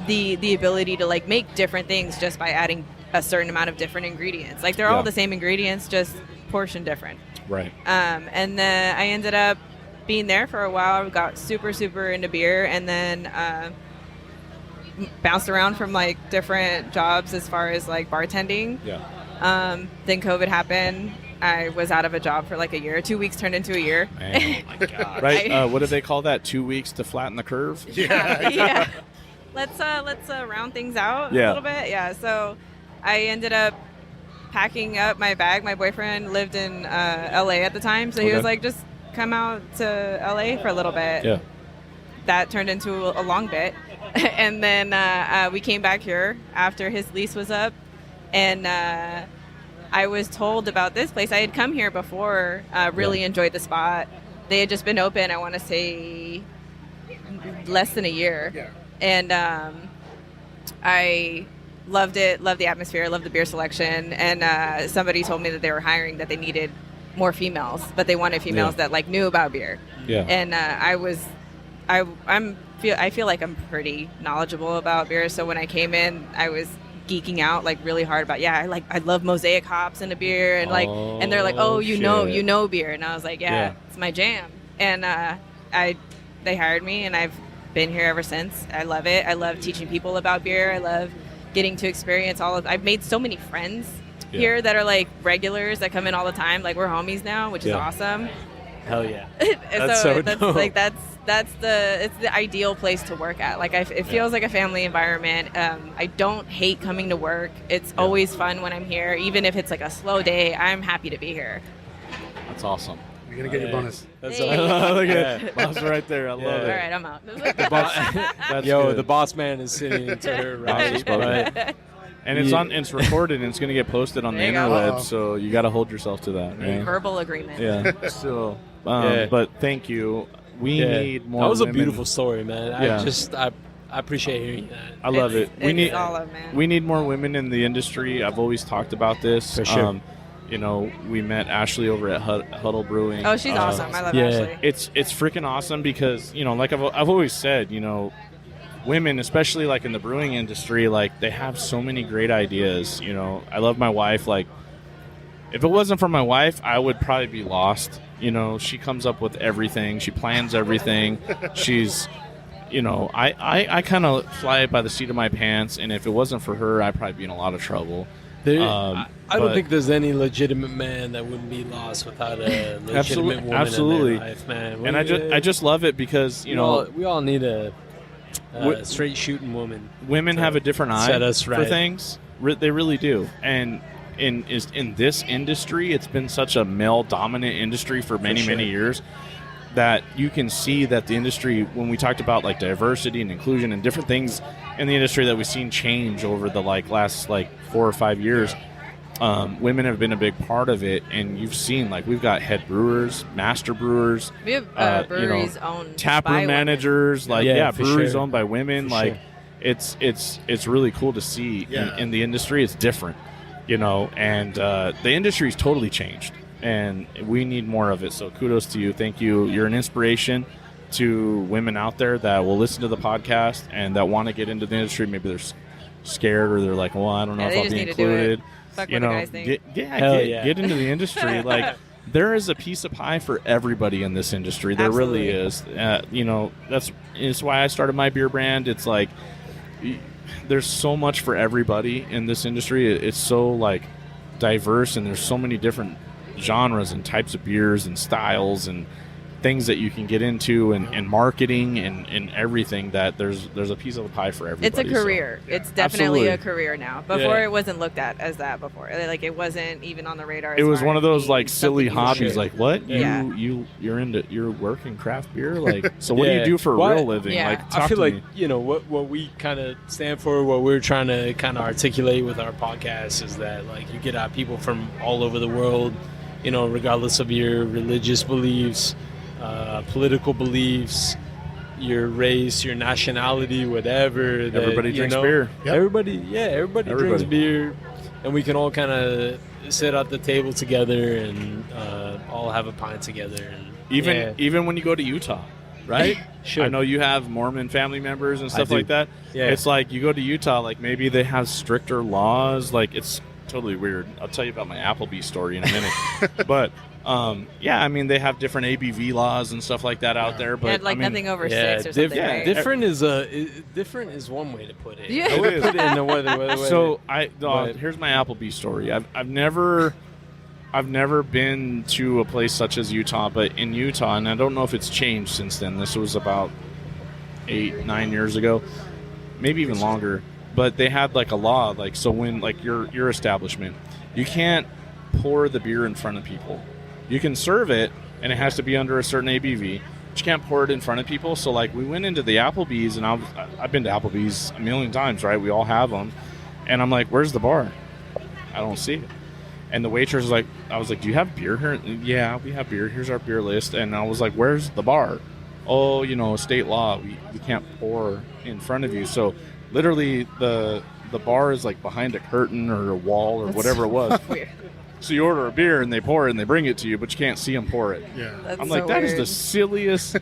S5: the ability to like make different things just by adding a certain amount of different ingredients. Like they're all the same ingredients, just portioned different.
S2: Right.
S5: And then I ended up being there for a while. I got super, super into beer, and then bounced around from like different jobs as far as like bartending.
S2: Yeah.
S5: Then COVID happened. I was out of a job for like a year. 2 weeks turned into a year.
S2: Man, oh my God. Right. What do they call that? 2 weeks to flatten the curve?
S5: Yeah. Let's round things out a little bit. Yeah. So I ended up packing up my bag. My boyfriend lived in LA at the time, so he was like, just come out to LA for a little bit.
S2: Yeah.
S5: That turned into a long bit. And then we came back here after his lease was up, and I was told about this place. I had come here before, really enjoyed the spot. They had just been open, I want to say, less than a year.
S4: Yeah.
S5: And I loved it, loved the atmosphere, loved the beer selection. And somebody told me that they were hiring, that they needed more females, but they wanted females that like knew about beer.
S2: Yeah.
S5: And I feel like I'm pretty knowledgeable about beer. So when I came in, I was geeking out like really hard about I love mosaic hops in a beer, and like and they're like, oh, you know beer, and I was like, it's my jam. And they hired me, and I've been here ever since. I love it. I love teaching people about beer. I love getting to experience I've made so many friends here that are like regulars that come in all the time. Like we're homies now, which is awesome.
S3: Hell yeah.
S5: That's it's the ideal place to work at. Like it feels like a family environment. I don't hate coming to work. It's always fun when I'm here, even if it's like a slow day. I'm happy to be here.
S2: That's awesome.
S4: You're gonna get your bonus.
S3: That's
S5: Hey.
S2: Look at boss right there. I love
S5: All
S2: it.
S5: right, I'm out.
S2: That's
S3: Yo,
S2: good.
S3: the boss man is sitting to her right. But
S2: And it's recorded and it's going to get posted on the
S5: There you go.
S2: interweb,
S4: Uh-oh.
S2: so you got to hold yourself to that. Right?
S5: Verbal agreement.
S2: Yeah. So,
S3: Yeah.
S2: but thank you. We need more.
S3: That was
S2: women.
S3: a beautiful story, man.
S2: Yeah.
S3: I appreciate hearing that.
S2: I love it.
S5: It's all up, man.
S2: We need more women in the industry. I've always talked about this.
S3: For sure.
S2: You know, we met Ashley over at Hudl Brewing.
S5: Oh, she's awesome. I love
S3: yeah.
S5: Ashley.
S2: It's freaking awesome because, you know, like I've always said, you know, women, especially like in the brewing industry, like they have so many great ideas. You know, I love my wife. Like, if it wasn't for my wife, I would probably be lost. You know, she comes up with everything. She plans everything. She's, you know, I kind of fly by the seat of my pants. And if it wasn't for her, I'd probably be in a lot of trouble.
S3: I don't think there's any legitimate man that wouldn't be lost without a legitimate woman
S2: absolutely.
S3: in their life, man.
S2: And I just love it because, you know,
S3: we all need a straight shooting woman.
S2: women have a different eye
S3: set us
S2: for
S3: right.
S2: things. They really do. And in this industry, it's been such a male-dominant industry for many, many years that you can see that the industry, when we talked about like diversity and inclusion and different things in the industry that we've seen change over the last 4 or 5 years, women have been a big part of it. And you've seen we've got head brewers, master brewers,
S5: We have breweries owned
S2: tap
S5: by
S2: room
S5: women.
S2: managers,
S3: for
S2: breweries
S3: sure.
S2: owned by women.
S3: For
S2: like
S3: sure.
S2: it's really cool to see in the industry. It's different, you know, and the industry's totally changed, and we need more of it. So kudos to you. Thank you. You're an inspiration to women out there that will listen to the podcast and that want to get into the industry. Maybe they're scared or they're like, well, I don't know
S5: Yeah,
S2: if
S5: they
S2: I'll
S5: just
S2: be
S5: need to do it.
S2: included.
S5: Fuck
S2: You
S5: what the
S2: know,
S5: guys think.
S2: get into the industry. Like, there is a piece of pie for everybody in this industry. There really is. You know, it's why I started my beer brand. It's like there's so much for everybody in this industry. It's so diverse, and there's so many different genres and types of beers and styles and things that you can get into and marketing and everything, that there's a piece of the pie for everybody.
S5: It's a career.
S2: So.
S5: It's definitely
S2: Absolutely.
S5: a career now. Before it wasn't looked at as that before. It wasn't even on the radar.
S2: It was one of those
S5: being
S2: silly
S5: something you
S2: hobbies.
S5: should-
S2: Like, what?
S5: Yeah.
S2: You're working craft beer? Like, so what do you do for a real living?
S5: Yeah.
S2: Like, talk
S3: I feel
S2: to
S3: like
S2: me.
S3: what we kind of stand for, what we're trying to kind of articulate with our podcast is that you get out people from all over the world, regardless of your religious beliefs, political beliefs, your race, your nationality, whatever. that,
S2: Everybody drinks beer.
S4: Yep.
S3: Everybody drinks beer, and we can all kind of sit at the table together and all have a pint together. And
S2: Even when you go to Utah, right?
S3: Sure.
S2: I know you have Mormon family members and stuff
S3: do.
S2: like that.
S3: Yeah.
S2: It's like you go to Utah, maybe they have stricter laws. It's totally weird. I'll tell you about my Applebee's story in a minute. But they have different ABV laws and stuff like that out there. But
S5: nothing over 6 or something. Right?
S3: different is one way to put it.
S5: Yeah.
S3: I would put it in another way.
S2: So
S3: But-
S2: here's my Applebee's story. I've never been to a place such as Utah, but in Utah, and I don't know if it's changed since then. This was about 8-9 years ago, maybe even longer. But they had a law, so when your establishment, you can't pour the beer in front of people. You can serve it, and it has to be under a certain ABV. But you can't pour it in front of people. So we went into the Applebee's, and I've been to Applebee's a million times, right? We all have them, and I'm like, "Where's the bar?" I don't see it. And the waitress was I was like, "Do you have beer here?" Yeah, we have beer. Here's our beer list. And I was like, "Where's the bar?" Oh, state law. We can't pour in front of you. So literally the bar is behind a curtain or a wall or whatever it was.
S5: Weird.
S2: So you order a beer and they pour it and they bring it to you, but you can't see them pour it.
S4: Yeah.
S5: That's
S2: I'm
S5: so
S2: like, that is
S5: weird.
S2: the silliest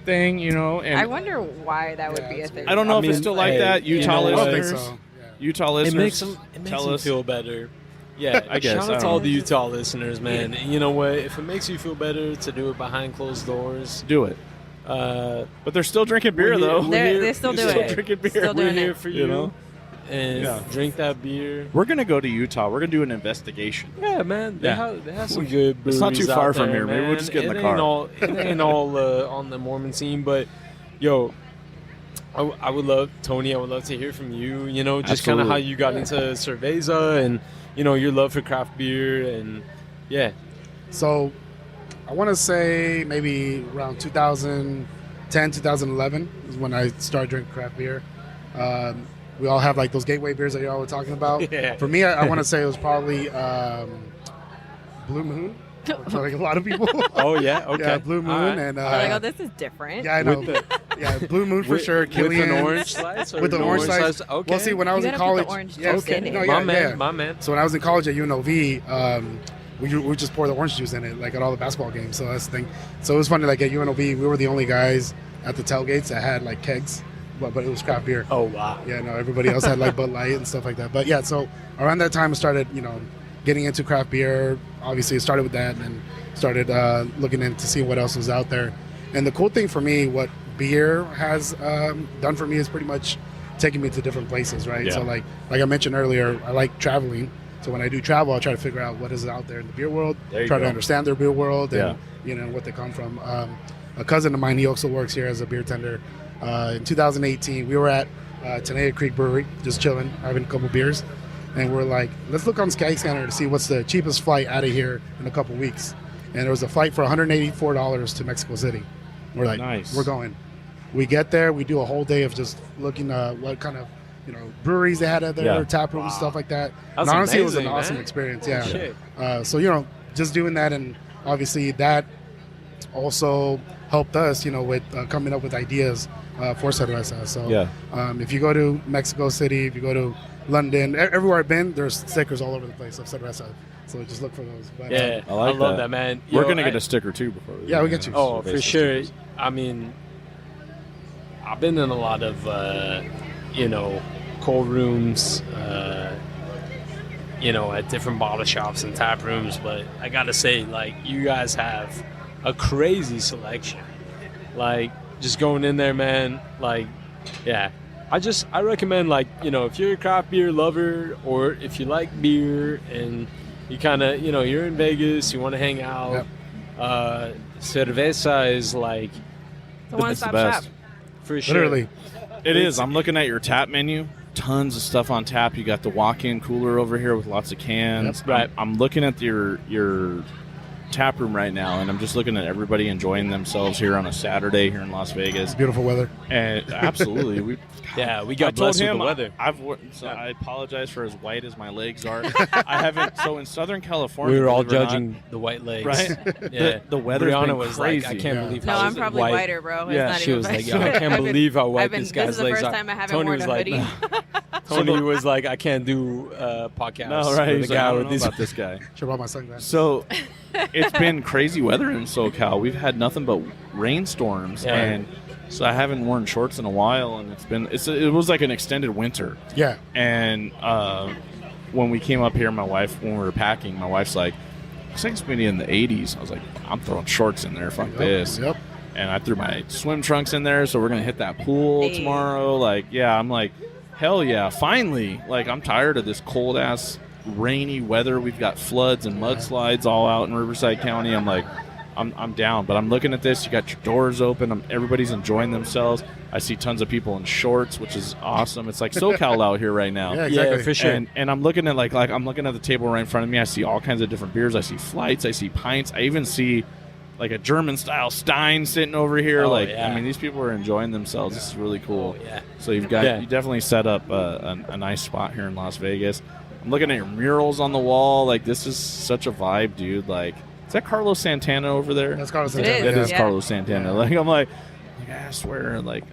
S2: thing, And
S5: I wonder why that would be a thing.
S2: I don't know if it's still like that. Utah
S3: you know
S4: I
S3: what?
S4: don't think
S2: listeners,
S4: so. Yeah.
S2: Utah
S3: It
S2: listeners,
S3: makes them
S2: tell us.
S3: feel better Yeah,
S2: I guess.
S3: Shout out to all the Utah listeners, man. And you know what? If it makes you feel better to do it behind closed doors,
S2: Do it. But they're still drinking beer,
S3: We're here-
S2: though.
S5: They're still doing
S2: Still
S5: it.
S2: drinking beer.
S5: Still
S3: we're
S5: doing
S3: here
S5: it.
S3: for you,
S2: know?
S3: and
S2: Yeah.
S3: drink that beer.
S2: We're going to go to Utah. We're going to do an investigation.
S3: Yeah, man. They
S2: Yeah.
S3: have some good breweries
S2: It's not too far
S3: out
S2: from
S3: there,
S2: here. Maybe we'll
S3: man.
S2: just get in the
S3: It
S2: car.
S3: ain't all on the Mormon scene, but yo, I would love, Tony, I would love to hear from you, you know, just kind of how
S2: Absolutely.
S3: you got into SerVeZah and, you know, your love for craft beer and, yeah.
S4: So I want to say maybe around 2010, 2011 is when I started drinking craft beer. We all have like those gateway beers that y'all were talking about.
S3: Yeah.
S4: For me, I want to say it was probably Blue Moon for like a lot of people.
S3: Oh, yeah, okay.
S4: Yeah, Blue Moon
S3: All right.
S4: and
S5: They're like, oh, this is different.
S4: yeah, I know.
S3: With
S4: Yeah, Blue Moon for
S3: with-
S4: sure.
S3: With
S4: Killian
S3: an orange slice? Or
S4: with the
S3: no
S4: orange slice.
S3: Okay.
S4: Well, see, when I was
S5: You
S4: in
S5: gotta put
S4: college,
S5: the orange
S4: yeah,
S5: juice in it.
S4: no,
S3: my
S4: yeah,
S3: man,
S4: yeah.
S3: my man.
S4: So when I was in college at UNLV, we just pour the orange juice in it, like at all the basketball games. So that's the thing. So it was funny, like at UNLV, we were the only guys at the tailgates that had like kegs, but it was craft beer.
S3: Oh, wow.
S4: Yeah, no, everybody else had like Bud Light and stuff like that. But yeah, so around that time, I started, getting into craft beer. Obviously, it started with that, and then started looking into see what else was out there. And the cool thing for me, what beer has done for me is pretty much taking me to different places, right?
S2: Yeah.
S4: So like I mentioned earlier, I like traveling. So when I do travel, I try to figure out what is out there in the beer world,
S2: There you
S4: try
S2: go.
S4: to understand their beer world, and what they come from. A cousin of mine, he also works here as a beer tender. In 2018, we were at Tenaya Creek Brewery, just chilling, having a couple beers, and we're like, let's look on Skyscanner to see what's the cheapest flight out of here in a couple weeks. And there was a flight for $184 to Mexico City. We're like,
S2: Nice.
S4: we're going. We get there, we do a whole day of just looking what kind of breweries they had at their tap room and stuff like that.
S3: That's
S4: And honestly, it was an
S3: amazing,
S4: awesome
S3: man.
S4: experience. Yeah.
S3: Shit.
S4: So just doing that, and obviously that also helped us, with coming up with ideas for SerVeZah. So if you go to Mexico City, if you go to London, everywhere I've been, there's stickers all over the place of SerVeZah. So just look for those. But,
S3: Yeah,
S2: I like
S3: love
S2: that.
S3: that, man.
S2: We're
S3: Yo,
S2: going to get
S3: I-
S2: a sticker, too, before we
S4: Yeah, we'll get you.
S3: Oh, for
S2: SerVeZah
S3: sure.
S2: stickers.
S3: I mean, I've been in a lot of, cold rooms, at different bottle shops and tap rooms. But I got to say, like, you guys have a crazy selection. Like, just going in there, man, like, yeah. I recommend, like, if you're a craft beer lover or if you like beer and you kind of, you're in Vegas, you want to hang out, SerVeZah is like,
S5: It's a one-stop
S2: best.
S5: shop.
S3: for sure.
S4: literally.
S2: It is. I'm looking at your tap menu. Tons of stuff on tap. You got the walk-in cooler over here with lots of cans.
S3: Yep. Right.
S2: I'm looking at your tap room right now, and I'm just looking at everybody enjoying themselves here on a Saturday here in Las Vegas.
S4: Beautiful weather.
S2: And absolutely, we
S3: Yeah, we
S2: I
S3: got
S2: told
S3: blessed with
S2: him
S3: the weather.
S2: I apologize for as white as my legs are. I haven't. So in Southern California,
S3: We were all
S2: believe it or not,
S3: judging the white legs.
S2: right?
S3: Yeah.
S2: The weather's
S3: Brianna
S2: been
S3: was
S2: crazy.
S3: like, I can't
S4: Yeah.
S3: believe
S5: No,
S3: how
S5: I'm
S3: is it
S5: probably
S3: white?
S5: whiter, bro. It's
S2: Yeah,
S5: not
S3: She
S5: even
S3: was like,
S5: funny.
S3: I can't
S5: I've been-
S3: believe how white
S5: I've been-
S3: this guy's
S5: This is the
S3: legs
S5: first
S3: are.
S5: time I haven't
S3: Tony
S5: worn
S3: was
S5: a
S3: like,
S5: hoodie.
S3: Tony was like, I can't do podcasts.
S2: No, right?
S3: with
S2: He's
S3: a
S2: like,
S3: guy
S2: I don't
S3: with
S2: know
S3: these.
S2: about this guy.
S4: Should have brought my sunglasses.
S2: So it's been crazy weather in SoCal. We've had nothing but rainstorms,
S3: Yeah.
S2: and so I haven't worn shorts in a while. And it was like an extended winter.
S4: Yeah.
S2: And when we came up here, when we were packing, my wife's like, "Looks like it's going to be in the 80s." I was like, "I'm throwing shorts in there. Fuck this."
S4: Yep.
S2: And I threw my swim trunks in there, so we're going to hit that pool
S5: Hey.
S2: tomorrow. Like, yeah, I'm like, hell yeah, finally. Like, I'm tired of this cold-ass, rainy weather. We've got floods and mudslides all out in Riverside County. I'm like, I'm down. But I'm looking at this. You got your doors open. Everybody's enjoying themselves. I see tons of people in shorts, which is awesome. It's like SoCal out here right now.
S4: Yeah, exactly.
S3: Yeah, for sure.
S2: And I'm looking at like I'm looking at the table right in front of me. I see all kinds of different beers. I see flights. I see pints. I even see like a German style Stein sitting over here.
S3: Oh,
S2: like
S3: yeah.
S2: I mean, these people are enjoying themselves. This is really cool.
S3: Oh, yeah.
S2: So you definitely set up a nice spot here in Las Vegas. I'm looking at your murals on the wall. Like this is such a vibe, dude. Like is that Carlos Santana over there?
S4: That's Carlos
S5: It
S4: Santana.
S5: is,
S2: That is
S5: yeah.
S2: Carlos Santana. Like I'm like I swear, like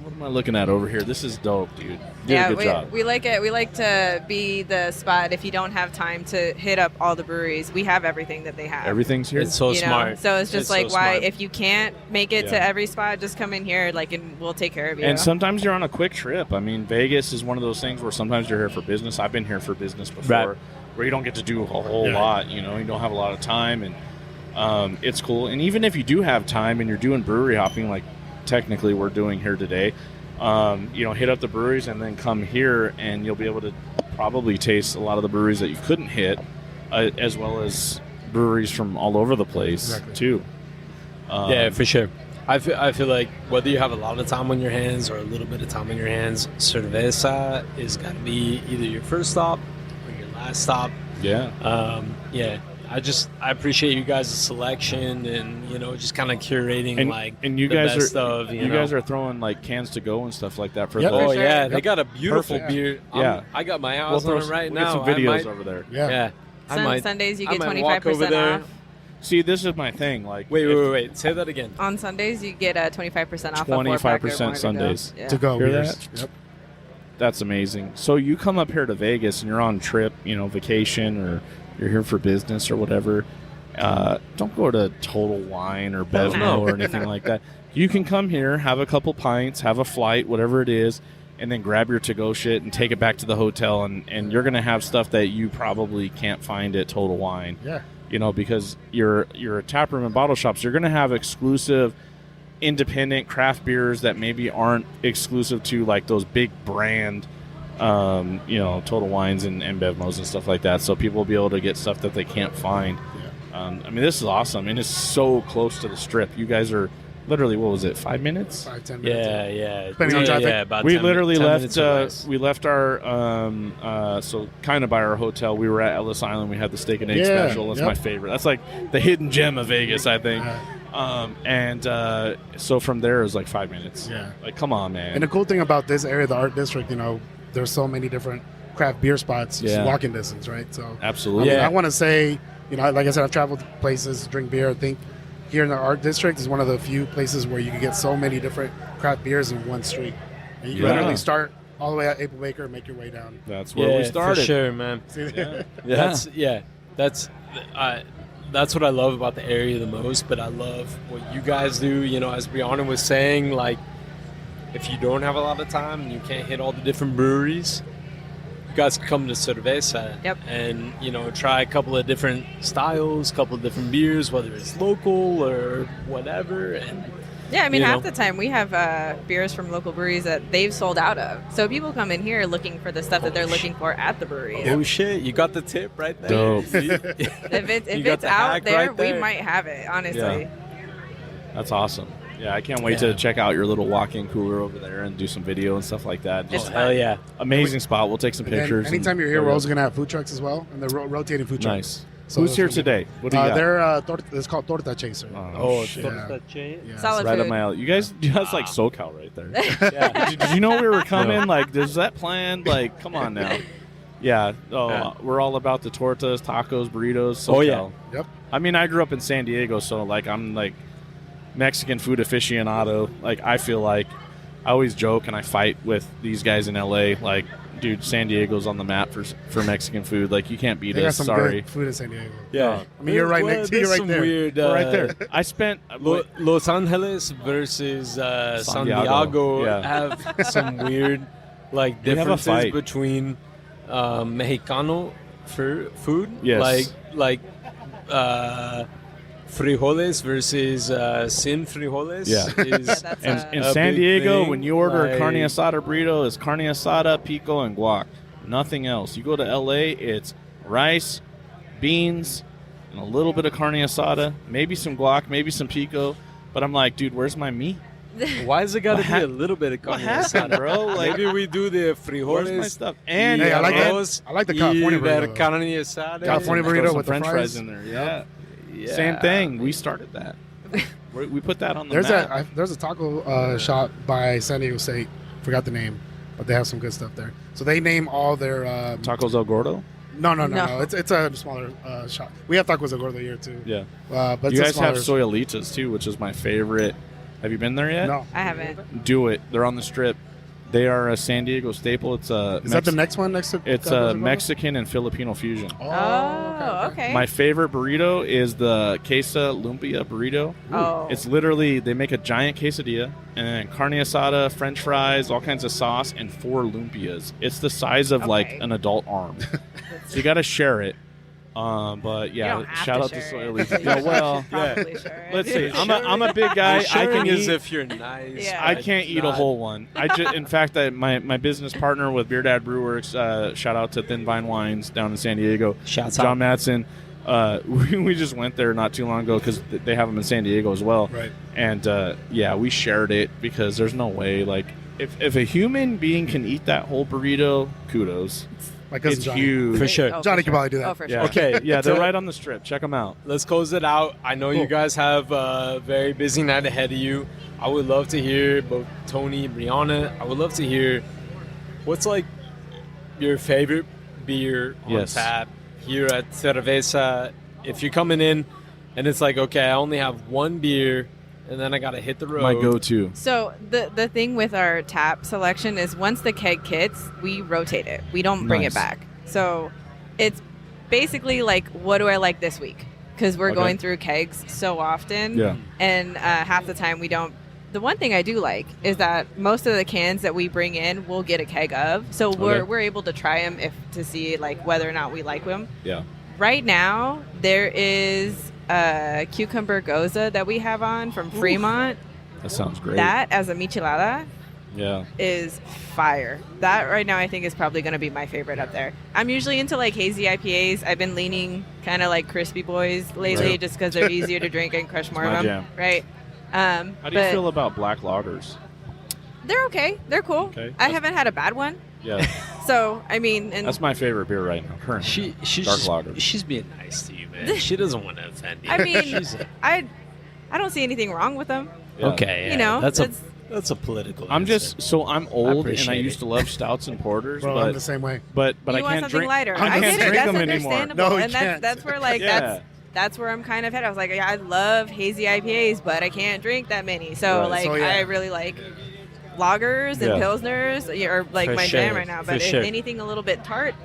S2: what am I looking at over here? This is dope, dude. Did a good job.
S5: we like it. We like to be the spot. If you don't have time to hit up all the breweries, we have everything that they have.
S2: Everything's here.
S3: It's so
S5: you know?
S3: smart.
S5: So it's just
S3: so
S5: like why
S3: smart.
S5: if you can't make it to
S2: Yeah.
S5: every spot, just come in here, like, and we'll take care of you.
S2: And sometimes you're on a quick trip. I mean, Vegas is one of those things where sometimes you're here for business. I've been here for business before.
S3: Right.
S2: where you don't get to do a whole lot. You know, you don't have a lot of time, and it's cool. And even if you do have time and you're doing brewery hopping, like technically we're doing here today, you know, hit up the breweries and then come here, and you'll be able to probably taste a lot of the breweries that you couldn't hit, as well as breweries from all over the place too.
S3: Yeah, for sure. I feel like whether you have a lot of time on your hands or a little bit of time on your hands, SerVeZah is got to be either your first stop or your last stop.
S2: Yeah.
S3: Yeah. I appreciate you guys' selection and, you know, just kind of curating
S2: and you
S3: the
S2: guys
S3: best
S2: are
S3: of,
S2: you guys are throwing like cans to go and stuff like that for
S4: Yep.
S2: the
S3: Oh
S5: sure.
S3: yeah, they got a beautiful beer.
S2: Yeah.
S3: I got my
S2: we'll
S3: eyes on it right
S2: we'll
S3: now.
S2: get some videos
S3: I might,
S2: over there.
S3: yeah.
S5: Sundays you get
S3: I might walk over
S5: 25%
S3: there.
S5: off.
S2: See, this is my thing. Like,
S3: Wait. Say that again.
S5: On Sundays you get 25% off.
S2: 25% Sundays.
S4: To go.
S2: Hear
S4: beers.
S2: that?
S4: Yep.
S2: That's amazing. So you come up here to Vegas and you're on trip, you know, vacation, or you're here for business or whatever. Don't go to Total Wine or Bevmo or anything like that. You can come here, have a couple pints, have a flight, whatever it is, and then grab your to-go shit and take it back to the hotel, and you're going to have stuff that you probably can't find at Total Wine.
S4: Yeah.
S2: You know, because you're a tap room and bottle shops. You're going to have exclusive, independent craft beers that maybe aren't exclusive to like those big brand, you know, Total Wines and Bevmos and stuff like that. So people will be able to get stuff that they can't find. I mean, this is awesome, and it's so close to the Strip. You guys are literally, what was it, 5 minutes?
S4: 5-10 minutes.
S3: Yeah.
S4: Depending on traffic.
S3: Yeah, about
S2: We
S3: 10
S2: literally
S3: 10 minutes or
S2: left.
S3: less.
S2: We left our so kind of by our hotel. We were at Ellis Island. We had the steak and egg
S4: Yeah,
S2: special. That's
S4: yep.
S2: my favorite. That's like the hidden gem of Vegas, I think. So from there it was like 5 minutes.
S4: Yeah.
S2: Like, come on, man.
S4: And the cool thing about this area, the Art District, you know, there's so many different craft beer spots, just
S2: Yeah.
S4: walking distance, right? So
S2: Absolutely.
S3: Yeah.
S4: I want to say, you know, like I said, I've traveled to places, drink beer. I think here in the Art District is one of the few places where you can get so many different craft beers in one street. And you can
S2: Yeah.
S4: literally start all the way at April Baker and make your way down.
S2: That's where we started.
S3: for sure, man. That's what I love about the area the most. But I love what you guys do. You know, as Brianna was saying, like if you don't have a lot of time and you can't hit all the different breweries, you guys can come to SerVeZah and, you know, try a couple of different styles, couple of different beers, whether it's local or whatever. And
S5: Yeah, I mean,
S3: you
S5: half
S3: know.
S5: the time we have beers from local breweries that they've sold out of. So people come in here looking for the stuff that they're looking for at the breweries.
S3: oh shit, you got the tip right there.
S2: Dope.
S3: See?
S5: If
S3: You got
S5: it's
S3: the
S5: out
S3: hack
S5: there,
S3: right there.
S5: we might have it, honestly.
S2: Yeah. That's awesome. Yeah, I can't wait to check out your little walk-in cooler over there and do some video and stuff like that.
S5: It's
S3: Oh, hell yeah.
S2: Amazing spot. We'll take some
S4: And then
S2: pictures.
S4: anytime you're here, we're also going to have food trucks as well, and they're rotating food trucks.
S2: Nice.
S4: So
S2: Who's
S4: those
S2: here
S4: will be-
S2: today? What do you got?
S4: They're it's called Torta Chaser.
S3: Oh,
S2: shit.
S3: torta chain.
S4: Yeah.
S5: Solid
S2: Right
S5: food.
S2: up my alley. You guys, that's like SoCal right there.
S3: Yeah.
S2: did you know we were coming? Like, is that planned? Like, come on now. Yeah. Oh,
S3: Yeah.
S2: we're all about the tortas, tacos, burritos. SoCal.
S3: Oh, yeah.
S4: Yep.
S2: I mean, I grew up in San Diego, so like I'm like Mexican food aficionado. Like, I feel like I always joke and I fight with these guys in LA. Like, dude, San Diego's on the map for Mexican food. Like, you can't beat
S4: They got
S2: us.
S4: some
S2: Sorry.
S4: good food in San Diego.
S3: Yeah.
S4: I mean, you're right next to you,
S3: There's
S4: right
S3: some
S4: there.
S3: Weird,
S2: We're right there. I spent
S3: Los Angeles versus San
S2: Diego.
S3: Diego
S2: Yeah.
S3: have some weird like
S2: We have a
S3: differences
S2: fight.
S3: between Mexicano food.
S2: Yes.
S3: Like frijoles versus sin frijoles.
S2: Yeah.
S3: Is,
S5: Yeah, that's
S2: And
S5: a-
S2: in
S3: a
S2: San
S3: big
S2: Diego,
S3: thing,
S2: when you order a
S3: like-
S2: carne asada burrito, it's carne asada, pico, and guac. Nothing else. You go to LA, it's rice, beans, and a little bit of carne asada, maybe some guac, maybe some pico. But I'm like, dude, where's my meat?
S3: why is it got to
S2: What
S3: be a little bit of
S2: What
S3: carne
S2: happened,
S3: asada?
S2: bro? Like,
S3: Maybe we do the frijoles.
S2: where's my stuff? And
S4: Hey, I like that.
S3: arroz
S4: I like the California
S3: y
S4: burrito,
S3: ver
S4: though.
S3: carne asada.
S4: California
S2: throw
S4: burrito
S2: some
S4: with the
S2: French
S4: fries.
S2: in there. Yeah.
S3: Yeah.
S2: Same thing. We started that. We put that on the
S4: There's
S2: map.
S4: there's a taco shop by San Diego State. Forgot the name, but they have some good stuff there. So they name all their
S2: Tacos El Gordo?
S4: No.
S5: No.
S4: It's a smaller shop. We have tacos of gordo here too.
S2: Yeah.
S4: But
S2: You
S4: it's
S2: guys
S4: a
S2: have
S4: smaller-
S2: soyalitas too, which is my favorite. Have you been there yet?
S4: No.
S5: I haven't.
S2: Do it. They're on the Strip. They are a San Diego staple. It's a
S4: Is that the next one next to?
S2: It's a Mexican and Filipino fusion.
S5: Oh, okay.
S2: My favorite burrito is the queso lumpia burrito.
S5: Oh.
S2: It's literally, they make a giant quesadilla and then carne asada, French fries, all kinds of sauce, and 4 lumpias. It's the size of like an adult arm. So you got to share it. But yeah, shout out to Soy Leaf. Yeah, well, let's see. I'm a big guy. I can
S3: as
S2: eat.
S3: if you're nice.
S5: Yeah.
S2: I can't eat a whole one. In fact, my business partner with BeerDad Brewworks, shout out to Thin Vine Wines down in San Diego.
S3: Shouts
S2: John Matson. We just went there not too long ago because they have them in San Diego as well.
S4: Right.
S2: And yeah, we shared it because there's no way like if a human being can eat that whole burrito, kudos.
S4: My cousin
S2: It's
S4: Johnny.
S2: huge.
S3: For sure.
S5: Oh,
S4: Johnny
S5: for
S4: can
S5: sure.
S4: probably do that.
S5: Oh, for
S2: Yeah.
S5: sure.
S3: Okay.
S2: Yeah, they're
S3: So-
S2: right on the strip. Check them out.
S3: Let's close it out. I know you guys have a very busy night ahead of you. I would love to hear both Tony, Brianna. I would love to hear what's like your favorite beer on
S2: Yes.
S3: tap here at SerVeZah. If you're coming in and it's like, okay, I only have one beer and then I got to hit the road.
S2: My go-to.
S5: So the thing with our tap selection is once the keg hits, we rotate it. We don't bring
S2: Nice.
S5: it back. So it's basically like, what do I like this week? Because we're
S2: Okay.
S5: going through kegs so often.
S2: Yeah.
S5: And half the time we don't. The one thing I do like is that most of the cans that we bring in, we'll get a keg of. So we're able to try them to see like whether or not we like them.
S2: Yeah.
S5: Right now, there is a cucumber goza that we have on from Fremont.
S2: That sounds great.
S5: That as a michelada
S2: Yeah.
S5: is fire. That right now I think is probably going to be my favorite up there. I'm usually into like hazy IPAs. I've been leaning kind of like Crispy Boys lately
S2: Right.
S5: just because they're easier to drink and crush more
S2: my
S5: of them.
S2: jam.
S5: Right.
S2: How do you
S5: but
S2: feel about black lagers?
S5: They're okay. They're cool.
S2: Okay.
S5: I haven't had a bad one.
S2: Yeah.
S5: So, I mean, and
S2: That's my favorite beer right now, currently.
S3: She's
S2: Dark
S3: just-
S2: lager.
S3: She's being nice to you, man. She doesn't want to offend you.
S5: I mean,
S3: She's a-
S5: I don't see anything wrong with them.
S2: Yeah.
S3: okay,
S5: You
S3: yeah,
S5: know,
S3: that's
S5: it's-
S3: a political.
S2: I'm
S3: answer.
S2: just so I'm old and I
S3: appreciate
S2: used
S3: it.
S2: to love stouts and porters,
S4: Bro, I'm the
S2: but
S4: same way.
S2: I
S5: You want
S2: can't
S5: something
S2: drink.
S5: lighter.
S2: I
S5: I
S2: can't
S5: get it.
S2: drink
S5: That's
S2: them anymore.
S5: understandable.
S4: No, you
S5: and
S4: can't.
S5: that's where like
S2: Yeah.
S5: that's where I'm kind of headed. I was like, yeah, I love hazy IPAs, but I can't drink that many. So
S2: Right.
S5: like
S4: So, yeah.
S5: I really like lagers and
S2: Yeah.
S5: pilsners are like
S3: For
S5: my
S3: sure.
S5: jam right now.
S3: For
S5: But if
S3: sure.
S5: anything a little bit tart,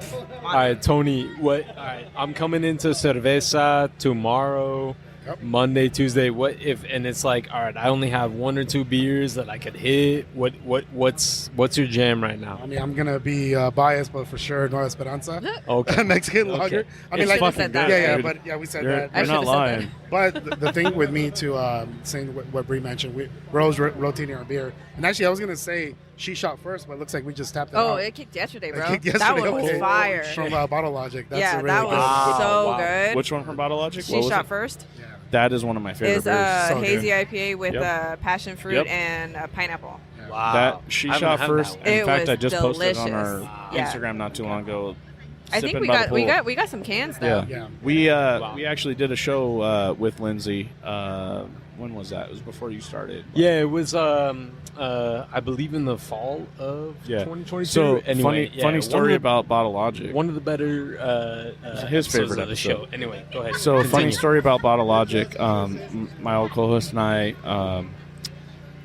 S3: All right, Tony. What? All right, I'm coming into SerVeZah tomorrow,
S4: Yep.
S3: Monday, Tuesday. What if? And it's like, all right, I only have 1 or 2 beers that I could hit. What's your jam right now?
S4: I mean, I'm gonna be biased, but for sure, No Esperanza,
S3: Okay.
S4: Mexican lager. I mean,
S2: It's
S4: like,
S2: fucking
S5: said that.
S2: good,
S4: yeah,
S2: dude.
S4: but yeah, we said
S2: You're,
S4: that.
S5: I
S2: you're not
S5: should've said
S2: lying.
S4: But the thing with me too, saying what Bree mentioned, we're always rotating our beer. And actually, I was gonna say she shot first, but it looks like we just tapped it
S5: oh,
S4: out.
S5: it kicked yesterday,
S4: It
S5: bro.
S4: kicked
S5: That
S4: yesterday.
S5: one was
S4: Okay.
S5: fire.
S4: From Bottle Logic. That's
S5: yeah,
S4: a really
S5: that
S4: good
S5: was
S3: Wow,
S5: so
S3: wow.
S5: good.
S2: Which one from Bottle Logic?
S5: She
S2: What was
S5: shot
S2: it?
S5: first.
S4: Yeah.
S2: That is one of my favorite
S5: Is
S2: beers.
S4: So
S5: hazy
S4: good.
S5: IPA with
S2: Yep.
S5: passion fruit
S2: Yep.
S5: and pineapple.
S3: Wow.
S2: That she
S3: I haven't
S2: shot
S3: had
S2: first.
S3: that one.
S2: In
S5: It
S2: fact,
S5: was
S2: I just posted on our
S5: delicious. Yeah.
S2: Instagram not too long ago.
S5: I think
S2: sipping
S5: we
S2: by the
S5: got we
S2: pool.
S5: got some cans though.
S2: Yeah.
S4: Yeah.
S2: We actually did a show with Lindsay. When was that? It was before you started.
S3: Yeah, it was. I believe in the fall of
S2: Yeah.
S3: 2022.
S2: So
S3: anyway,
S2: funny story about Bottle Logic.
S3: one of the better
S2: His
S3: episodes
S2: favorite
S3: of the
S2: episode.
S3: show. Anyway, go ahead.
S2: So funny
S3: Continue.
S2: story about Bottle Logic. My old co-host and I,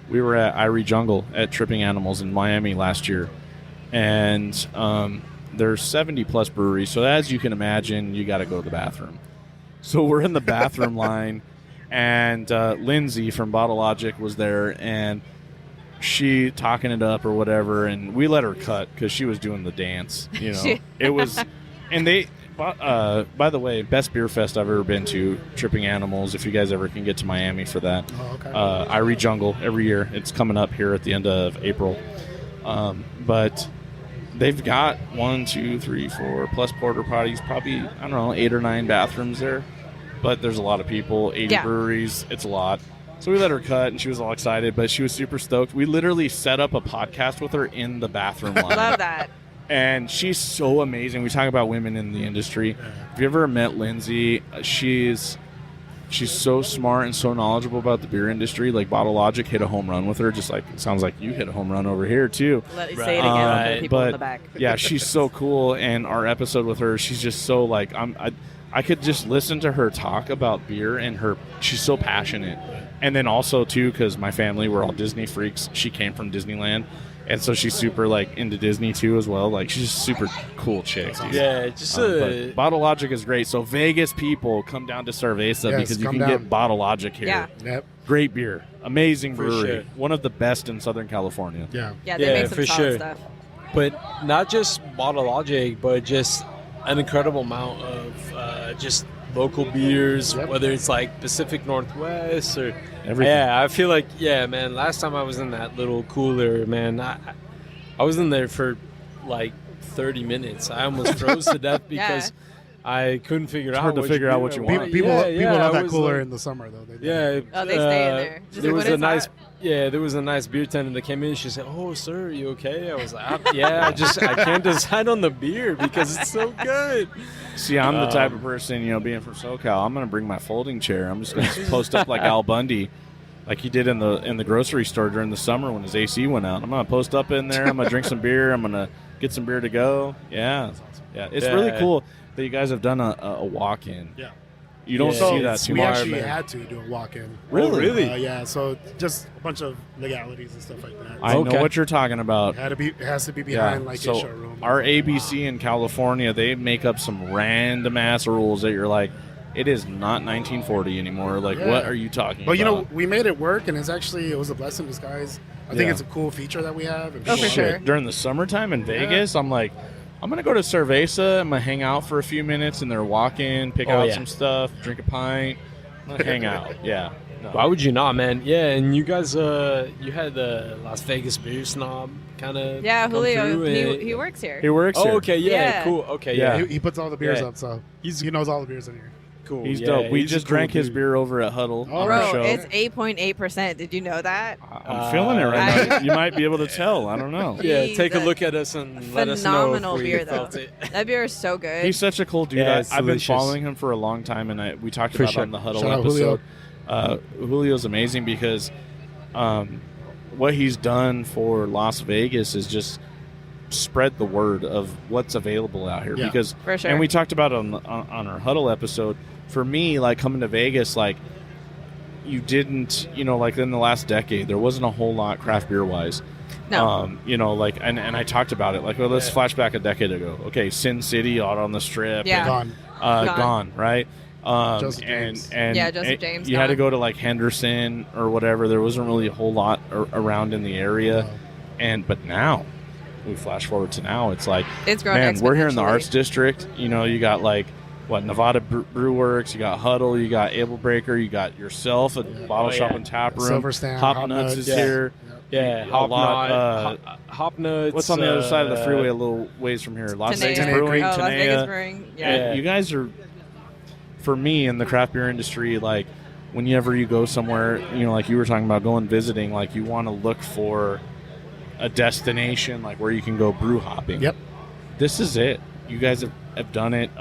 S2: we were at Irie Jungle at Tripping Animals in Miami last year, and there's 70 plus breweries. So as you can imagine, you got to go to the bathroom. So we're in the bathroom line, and Lindsay from Bottle Logic was there, and she talking it up or whatever, and we let her cut because she was doing the dance. You know, it was, and they. By the way, best beer fest I've ever been to, Tripping Animals. If you guys ever can get to Miami for that,
S4: Oh, okay.
S2: Irie Jungle every year. It's coming up here at the end of April, but they've got 1, 2, 3, 4 plus porta potties, probably I don't know 8 or 9 bathrooms there. But there's a lot of people, 80
S5: Yeah.
S2: breweries. It's a lot. So we let her cut, and she was all excited, but she was super stoked. We literally set up a podcast with her in the bathroom line.
S5: Love that.
S2: And she's so amazing. We talk about women in the industry. Have you ever met Lindsay? She's so smart and so knowledgeable about the beer industry. Like Bottle Logic hit a home run with her, just like it sounds like you hit a home run over here too.
S5: Let me say it again for the people
S2: but
S5: in the back.
S2: yeah, she's so cool. And our episode with her, she's just so like I could just listen to her talk about beer, and she's so passionate. And then also too, because my family, we're all Disney freaks. She came from Disneyland. And so she's super like into Disney too as well. Like she's a super cool chick, dude.
S3: Yeah, just
S2: but Bottle Logic is great. So Vegas people come down to SerVeZah because you can get Bottle Logic here.
S5: Yeah.
S4: Yep.
S2: Great beer, amazing brewery,
S3: sure.
S2: one of the best in Southern California.
S4: Yeah.
S5: Yeah, they make some
S3: for
S5: solid
S3: sure.
S5: stuff.
S3: But not just Bottle Logic, but just an incredible amount of just local beers,
S4: Yep.
S3: whether it's like Pacific Northwest or
S2: Everything.
S3: Yeah, I feel like man. Last time I was in that little cooler, man, I was in there for like 30 minutes. I almost froze to death because I couldn't figure
S2: It's
S3: out
S2: hard to
S3: which
S2: figure out
S3: beer
S2: what
S3: I
S2: you
S3: wanted.
S2: want.
S4: People love
S3: I
S4: that
S3: was
S4: cooler
S3: like-
S4: in the summer though. They do.
S3: Yeah.
S5: Oh, they stay in there. Just
S3: There
S5: like,
S3: was
S5: when
S3: a
S5: it's
S3: nice,
S5: hot.
S3: there was a nice beer attendant that came in. She said, "Oh, sir, are you okay?" I was like, "Yeah, I can't decide on the beer because it's so good."
S2: See, I'm the type of person, being from SoCal, I'm going to bring my folding chair. I'm just going to post up like Al Bundy, like he did in the grocery store during the summer when his AC went out. I'm going to post up in there. I'm going to drink some beer. I'm going to get some beer to go. Yeah. Yeah. It's really cool that you guys have done a walk-in.
S4: Yeah.
S2: You don't
S3: Yeah,
S2: see that
S3: it's
S2: too
S4: We
S2: much.
S4: actually
S3: man.
S4: had to do a walk-in.
S2: Really?
S4: Yeah. So just a bunch of legalities and stuff like that.
S2: I
S3: Okay.
S2: know what you're talking about.
S4: It has to be behind like a
S2: so
S4: showroom.
S2: our ABC in California, they make up some random ass rules that you're like, it is not 1940 anymore. Like,
S4: Yeah.
S2: what are you talking
S4: But
S2: about?
S4: we made it work, and it was a blessing in disguise. I think
S2: Yeah.
S4: it's a cool feature that we have. And
S5: Oh, for
S4: people-
S5: sure.
S2: During the summertime in Vegas, I'm like, I'm going to go to SerVeZah. I'm going to hang out for a few minutes in their walk-in, pick out some stuff, drink a pint, I'm gonna hang out. Yeah. No.
S3: Why would you not, man? Yeah, and you guys, you had the Las Vegas beer snob kind of.
S5: Yeah, Julio, he works here.
S2: He works here.
S3: Oh, okay, yeah,
S5: Yeah.
S3: cool. Okay,
S2: Yeah.
S3: yeah,
S4: He puts all the beers
S3: Yeah.
S4: up, so
S3: he
S4: he knows all the beers in here.
S3: cool.
S2: He's
S3: yeah,
S2: dope. We
S3: he's a
S2: just
S3: cool
S2: drank his
S3: dude.
S2: beer over at Hudl
S4: Oh,
S2: on
S5: Bro,
S2: our show.
S5: it's 8.8%. Did you know that?
S2: I'm feeling it right now. You might be able to tell. I don't know.
S3: Yeah,
S5: He's
S3: take a
S5: a
S3: look at us and let us know
S5: Phenomenal
S3: if we
S5: beer, though.
S3: felt it.
S5: That beer is so good.
S2: He's such a cool dude.
S3: Yeah, it's
S2: I've been
S3: delicious.
S2: following him for a long time, and we talked
S3: For
S2: about it
S3: sure.
S2: on the Hudl
S4: Shout out Julio.
S2: episode. Julio's amazing because what he's done for Las Vegas is just spread the word of what's available out here.
S4: Yeah.
S2: Because,
S5: For sure.
S2: and we talked about it on our Hudl episode. For me, like coming to Vegas, like you didn't, like in the last decade, there wasn't a whole lot craft beer wise.
S5: No.
S2: Like, and I talked about it. Like, well, let's flash back a decade ago. Okay, Sin City out on the strip.
S5: Yeah.
S4: Gone.
S2: Gone, right?
S4: Joseph
S2: and
S4: James.
S2: and
S5: Yeah, Joseph
S2: and
S5: James
S2: you had to
S5: gone.
S2: go to like Henderson or whatever. There wasn't really a whole lot around in the area, but now we flash forward to now. It's like,
S5: It's grown
S2: man, we're here in the
S5: exponentially.
S2: Arts District. You got like Nevada Brew Works, you got Hudl, you got Able Breaker, you got yourself, a bottle shop and tap room.
S4: Silver Stand,
S2: Hop
S4: Hop
S2: Nuts
S4: Nuts.
S2: is here.
S3: Yeah,
S2: A
S3: Hop
S2: lot,
S3: Nut, Hop Nuts.
S2: What's on the other side of the freeway, a little ways from here? Las
S5: Tenaya.
S2: Vegas Brewing,
S5: Oh, Las Vegas
S2: Tenaya.
S5: Brewing.
S2: Yeah,
S5: Yeah.
S2: you guys are, for me in the craft beer industry, like whenever you go somewhere, like you were talking about going visiting, like you want to look for a destination like where you can go brew hopping.
S4: Yep.
S2: This is it. You guys have done it.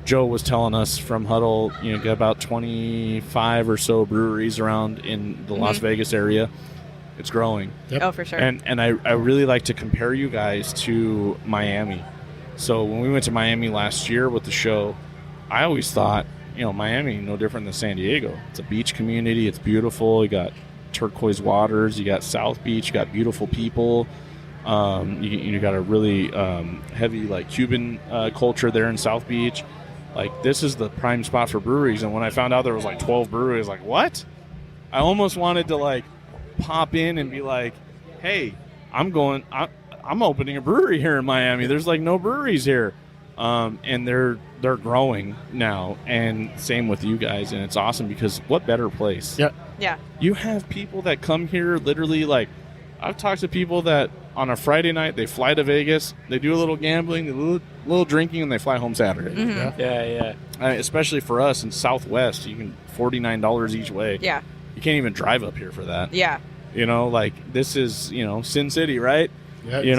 S2: Joe was telling us from Hudl, got about 25 or so breweries around in the Las Vegas area. It's growing.
S4: Yep.
S5: Oh, for sure.
S2: And I really like to compare you guys to Miami. So when we went to Miami last year with the show, I always thought, Miami, no different than San Diego. It's a beach community. It's beautiful. You got turquoise waters. You got South Beach. You got beautiful people. You got a really heavy like Cuban culture there in South Beach. Like this is the prime spot for breweries. And when I found out there was like 12 breweries, like what? I almost wanted to like pop in and be like, hey, I'm opening a brewery here in Miami. There's like no breweries here. And they're growing now, and same with you guys, and it's awesome because what better place?
S4: Yeah.
S5: Yeah.
S2: You have people that come here literally like I've talked to people that on a Friday night they fly to Vegas, they do a little gambling, a little drinking, and they fly home Saturday.
S5: Mm-hmm.
S3: Yeah.
S2: Especially for us in Southwest, you can $49 each way.
S5: Yeah.
S2: You can't even drive up here for that.
S5: Yeah.
S2: Like this is Sin City, right?
S4: Yeah,
S2: You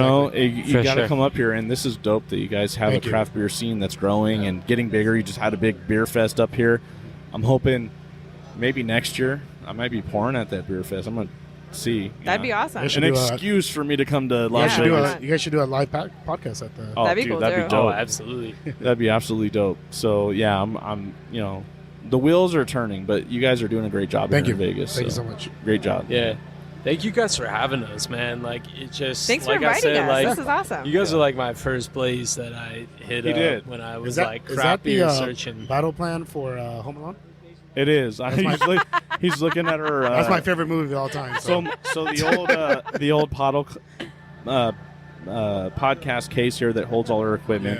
S3: For
S2: got to
S3: sure.
S2: come up here, and this is dope that you guys have
S4: Thank
S2: a
S4: you.
S2: craft beer scene that's growing and getting bigger. You just had a big beer fest up here. I'm hoping maybe next year I might be pouring at that beer fest. I'm gonna see.
S5: That'd be awesome.
S4: They should
S2: An
S4: do a-
S2: excuse for me to come to
S4: You
S2: Las
S4: guys should do
S2: Vegas.
S4: you guys should do a live podcast at the.
S2: Oh,
S5: That'd be
S2: dude,
S5: cool,
S2: that'd
S5: too.
S2: be dope.
S3: Oh, absolutely.
S2: That'd be absolutely dope. So yeah, I'm the wheels are turning, but you guys are doing a great job
S4: Thank
S2: here
S4: you.
S2: in Vegas.
S4: Thank you so much.
S2: Great job.
S3: Yeah. Thank you guys for having us, man. Like, it just
S5: Thanks for
S3: like I
S5: inviting
S3: said,
S5: us.
S3: like,
S5: This is awesome.
S3: you guys are like my first place that I hit
S2: You
S3: up
S2: did.
S3: when I was
S4: Is that,
S3: like
S4: is that
S3: crappy
S4: the
S3: searching.
S4: battle plan for Home Alone?
S2: It is. He's looking at her.
S4: That's my favorite movie of all time.
S2: So the old podcast case here that holds all her equipment.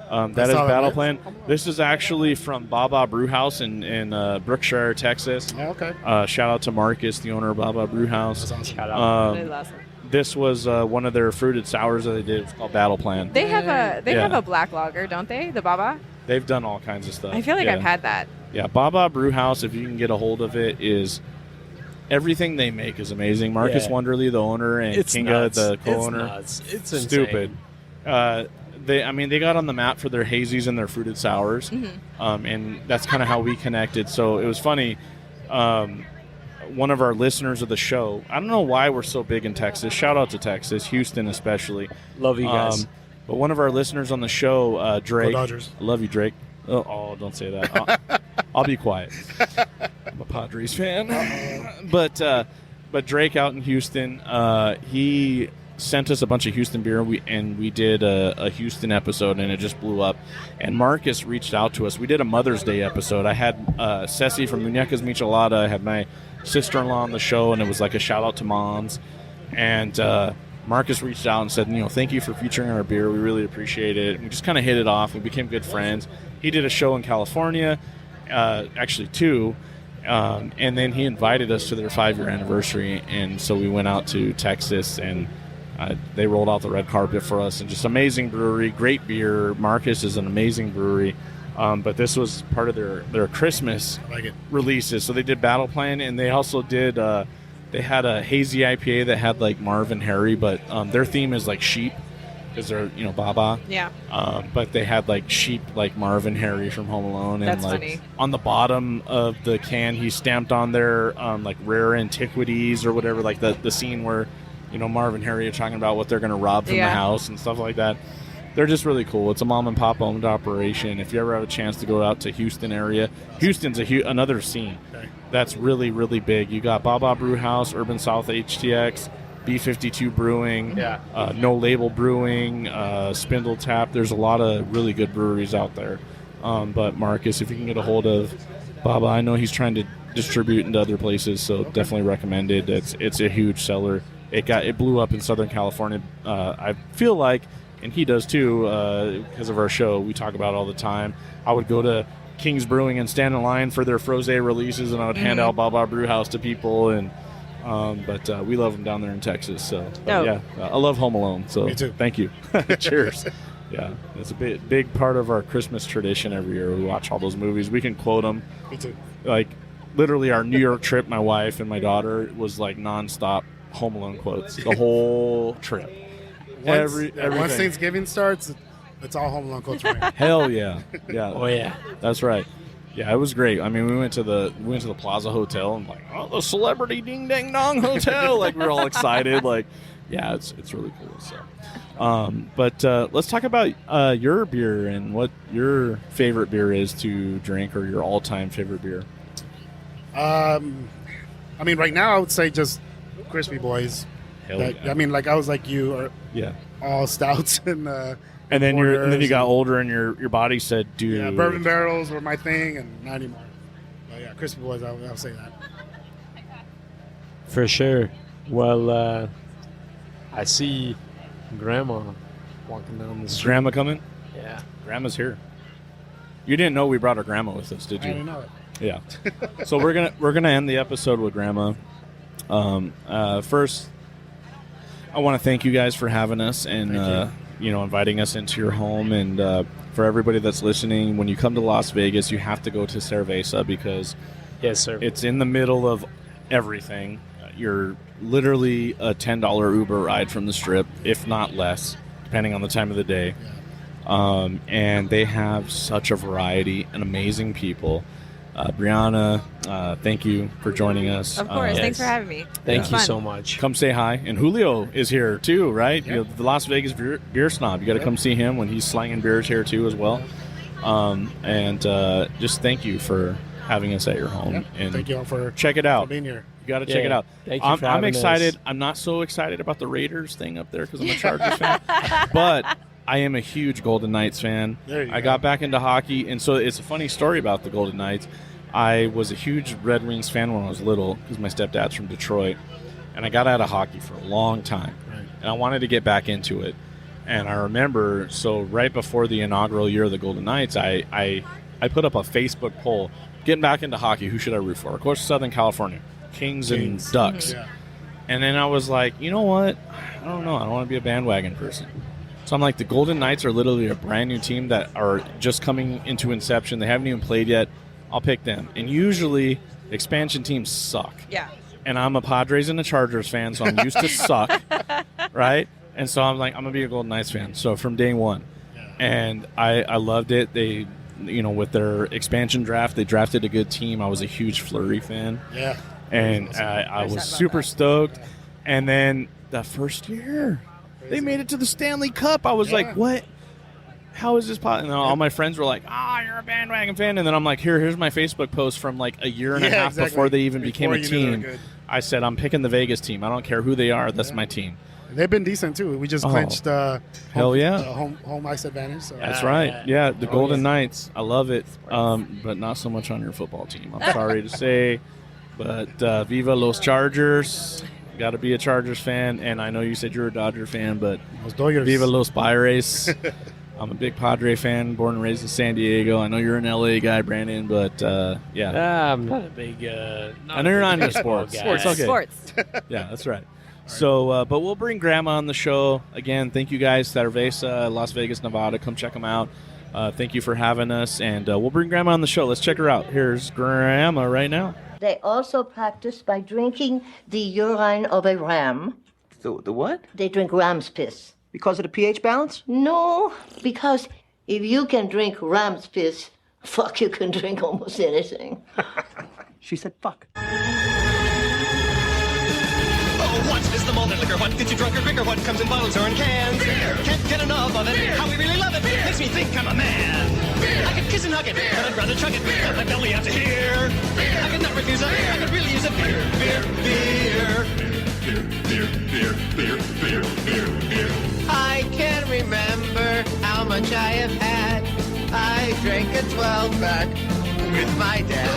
S2: That is
S4: saw that,
S2: Battle
S4: right?
S2: Plan. This is actually from Baba Brew House in Brookshire, Texas.
S4: Oh, okay.
S2: Shout out to Marcus, the owner of Baba Brew House.
S4: That's awesome.
S3: Shout out.
S5: That is awesome.
S2: This was one of their fruited sours that they did. It's called Battle Plan.
S5: They have
S2: Yeah.
S5: a black lager, don't they? The Baba.
S2: They've done all kinds of stuff.
S5: I feel like
S2: Yeah.
S5: I've had that.
S2: Yeah, Baba Brew House, if you can get a hold of it, is everything they make is amazing. Marcus
S3: Yeah.
S2: Wonderly, the owner, and
S3: It's
S2: Kinga,
S3: nuts.
S2: the
S3: It's
S2: co-owner.
S3: nuts. It's insane.
S2: Stupid. They got on the map for their hazies and their fruited sours, and that's kind of how we connected. So it was funny. One of our listeners of the show, I don't know why we're so big in Texas. Shout out to Texas, Houston especially.
S3: Love you guys.
S2: But one of our listeners on the show, Drake.
S4: Go Dodgers.
S2: I love you, Drake. Oh, don't say that. I'll be quiet. I'm a Padres fan. But Drake out in Houston, he sent us a bunch of Houston beer, and we did a Houston episode, and it just blew up. And Marcus reached out to us. We did a Mother's Day episode. I had Ceci from Muñecas Michelada. I had my sister-in-law on the show, and it was like a shout-out to moms. And Marcus reached out and said, thank you for featuring our beer. We really appreciate it. And we just kind of hit it off. We became good friends. He did a show in California, actually 2, and then he invited us to their 5-year anniversary. And so we went out to Texas, and they rolled out the red carpet for us. And just amazing brewery, great beer. Marcus is an amazing brewery. But this was part of their Christmas releases. So they did Battle Plan, and they also did they had a hazy IPA that had like Marv and Harry, but their theme is like sheep because they're Baba.
S5: Yeah.
S2: But they had like sheep like Marv and Harry from Home Alone, and
S5: That's
S2: like
S5: funny.
S2: on the bottom of the can he stamped on there like rare antiquities or whatever, like the scene where Marv and Harry are talking about what they're going to rob from the house and stuff like that. They're just really cool. It's a mom and pop owned operation. If you ever have a chance to go out to Houston area, Houston's another scene that's really, really big. You got Baba Brew House, Urban South HTX, B52 Brewing, No Label Brewing, Spindle Tap. There's a lot of really good breweries out there. But Marcus, if you can get a hold of Baba, I know he's trying to distribute into other places, so definitely recommend it. It's a huge seller. It blew up in Southern California. I feel like, and he does too, because of our show, we talk about it all the time. I would go to King's Brewing and stand in line for their Frosé releases, and I would hand out Baba Brew House to people. And but we love them down there in Texas. So yeah, I love Home Alone. So
S4: Me too.
S2: Thank you. Cheers. Yeah, it's a big part of our Christmas tradition every year. We watch all those movies. We can quote them.
S4: Me too.
S2: Like literally, our New York trip, my wife and my daughter, was like nonstop Home Alone quotes the whole trip.
S4: Once
S2: Everything.
S4: Thanksgiving starts, it's all Home Alone quotes for me.
S2: Hell yeah, yeah.
S3: Oh yeah.
S2: That's right. Yeah, it was great. I mean, we went to the Plaza Hotel and the Celebrity Ding Dang Dong Hotel. Like we were all excited. Like, yeah, it's really cool. So, but let's talk about your beer and what your favorite beer is to drink, or your all-time favorite beer.
S4: I mean, right now I would say just Crispy Boys.
S2: Hell yeah.
S4: I mean, like I was like you, or
S2: Yeah.
S4: all stouts and
S2: And then
S4: porters
S2: you got older and your body said, dude.
S4: yeah, bourbon barrels were my thing, and not anymore. But yeah, Crispy Boys, I'll say that.
S3: For sure. Well, I see Grandma walking down the
S2: Is
S3: street.
S2: Grandma coming?
S3: Yeah.
S2: Grandma's here. You didn't know we brought our grandma with us, did
S4: I
S2: you?
S4: didn't know it.
S2: Yeah. So we're gonna end the episode with Grandma. First, I want to thank you guys for having us and inviting us into your home. And for everybody that's listening, when you come to Las Vegas, you have to go to SerVeZah because
S3: Yes, sir.
S2: it's in the middle of everything. You're literally a $10 Uber ride from the Strip, if not less, depending on the time of the day. And they have such a variety and amazing people. Brianna, thank you for joining us.
S5: Of course.
S3: Yes.
S5: Thanks for having me.
S3: Thank
S5: It's
S3: you
S5: fun.
S3: so much.
S2: Come say hi. And Julio is here too, right?
S4: Yeah.
S2: The Las Vegas beer snob. You got to come see him when he's slanging beers here too as well. And just thank you for having us at your home.
S4: Yeah.
S2: And
S4: Thank you all for
S2: check it out.
S4: being here.
S2: You got to check it out.
S3: Thank you for
S2: I'm
S3: having
S2: excited.
S3: us.
S2: I'm not so excited about the Raiders thing up there because I'm a Chargers fan, but I am a huge Golden Knights fan. I got back into hockey, and so it's a funny story about the Golden Knights. I was a huge Red Wings fan when I was little because my stepdad's from Detroit, and I got out of hockey for a long time, and I wanted to get back into it. And I remember, so right before the inaugural year of the Golden Knights, I put up a Facebook poll, getting back into hockey, who should I root for? Of course, Southern California, Kings. And Ducks.
S4: Yeah.
S2: And then I was like, you know what? I don't know. I don't want to be a bandwagon person. So I'm like, the Golden Knights are literally a brand new team that are just coming into inception. They haven't even played yet. I'll pick them. And usually, expansion teams suck.
S5: Yeah.
S2: And I'm a Padres and a Chargers fan, so I'm used to suck, right? And so I'm like, I'm going to be a Golden Knights fan. So from day one. And I loved it. They, with their expansion draft, they drafted a good team. I was a huge Fleury fan.
S4: Yeah.
S2: And I was super stoked. And then the first year, they made it to the Stanley Cup. I was like, what? How is this possible? And all my friends were like, you're a bandwagon fan. And then I'm like, here's my Facebook post from like a year and a half before they even became a team. I said, I'm picking the Vegas team. I don't care who they are. That's my team.
S4: They've been decent, too. We just clinched home ice advantage. So.
S2: That's right. Yeah, the Golden Knights. I love it, but not so much on your football team. I'm sorry to say. But Viva Los Chargers. Got to be a Chargers fan. And I know you said you're a Dodger fan, but Viva Los Pirates. I'm a big Padre fan, born and raised in San Diego. I know you're an LA guy, Brandon, but
S3: I'm not a big.
S2: I know you're not into sports.
S3: Guy.
S2: Sports, okay.
S5: Sports.
S2: Yeah, that's right. So, but we'll bring Grandma on the show again. Thank you guys, SerVeZah, Las Vegas, Nevada. Come check them out. Thank you for having us, and we'll bring Grandma on the show. Let's check her out. Here's Grandma right now.
S6: They also practice by drinking the urine of a ram.
S7: The what?
S6: They drink ram's piss.
S7: Because of the pH balance?
S6: No, because if you can drink ram's piss, fuck, you can drink almost anything.
S7: She said fuck.
S1: Oh, what is the malted liquor? What gets you drunk or quicker? What comes in bottles or in cans? Beer. Can't get enough of it. Beer. How we really love it. Beer. Makes me think I'm a man. Beer. I could kiss and hug it, but I'd rather chug it. Got my belly out to here. Beer. I could not refuse it. I could really use a beer. Beer. I can't remember how much I have had. I drank a 12-pack with my dad.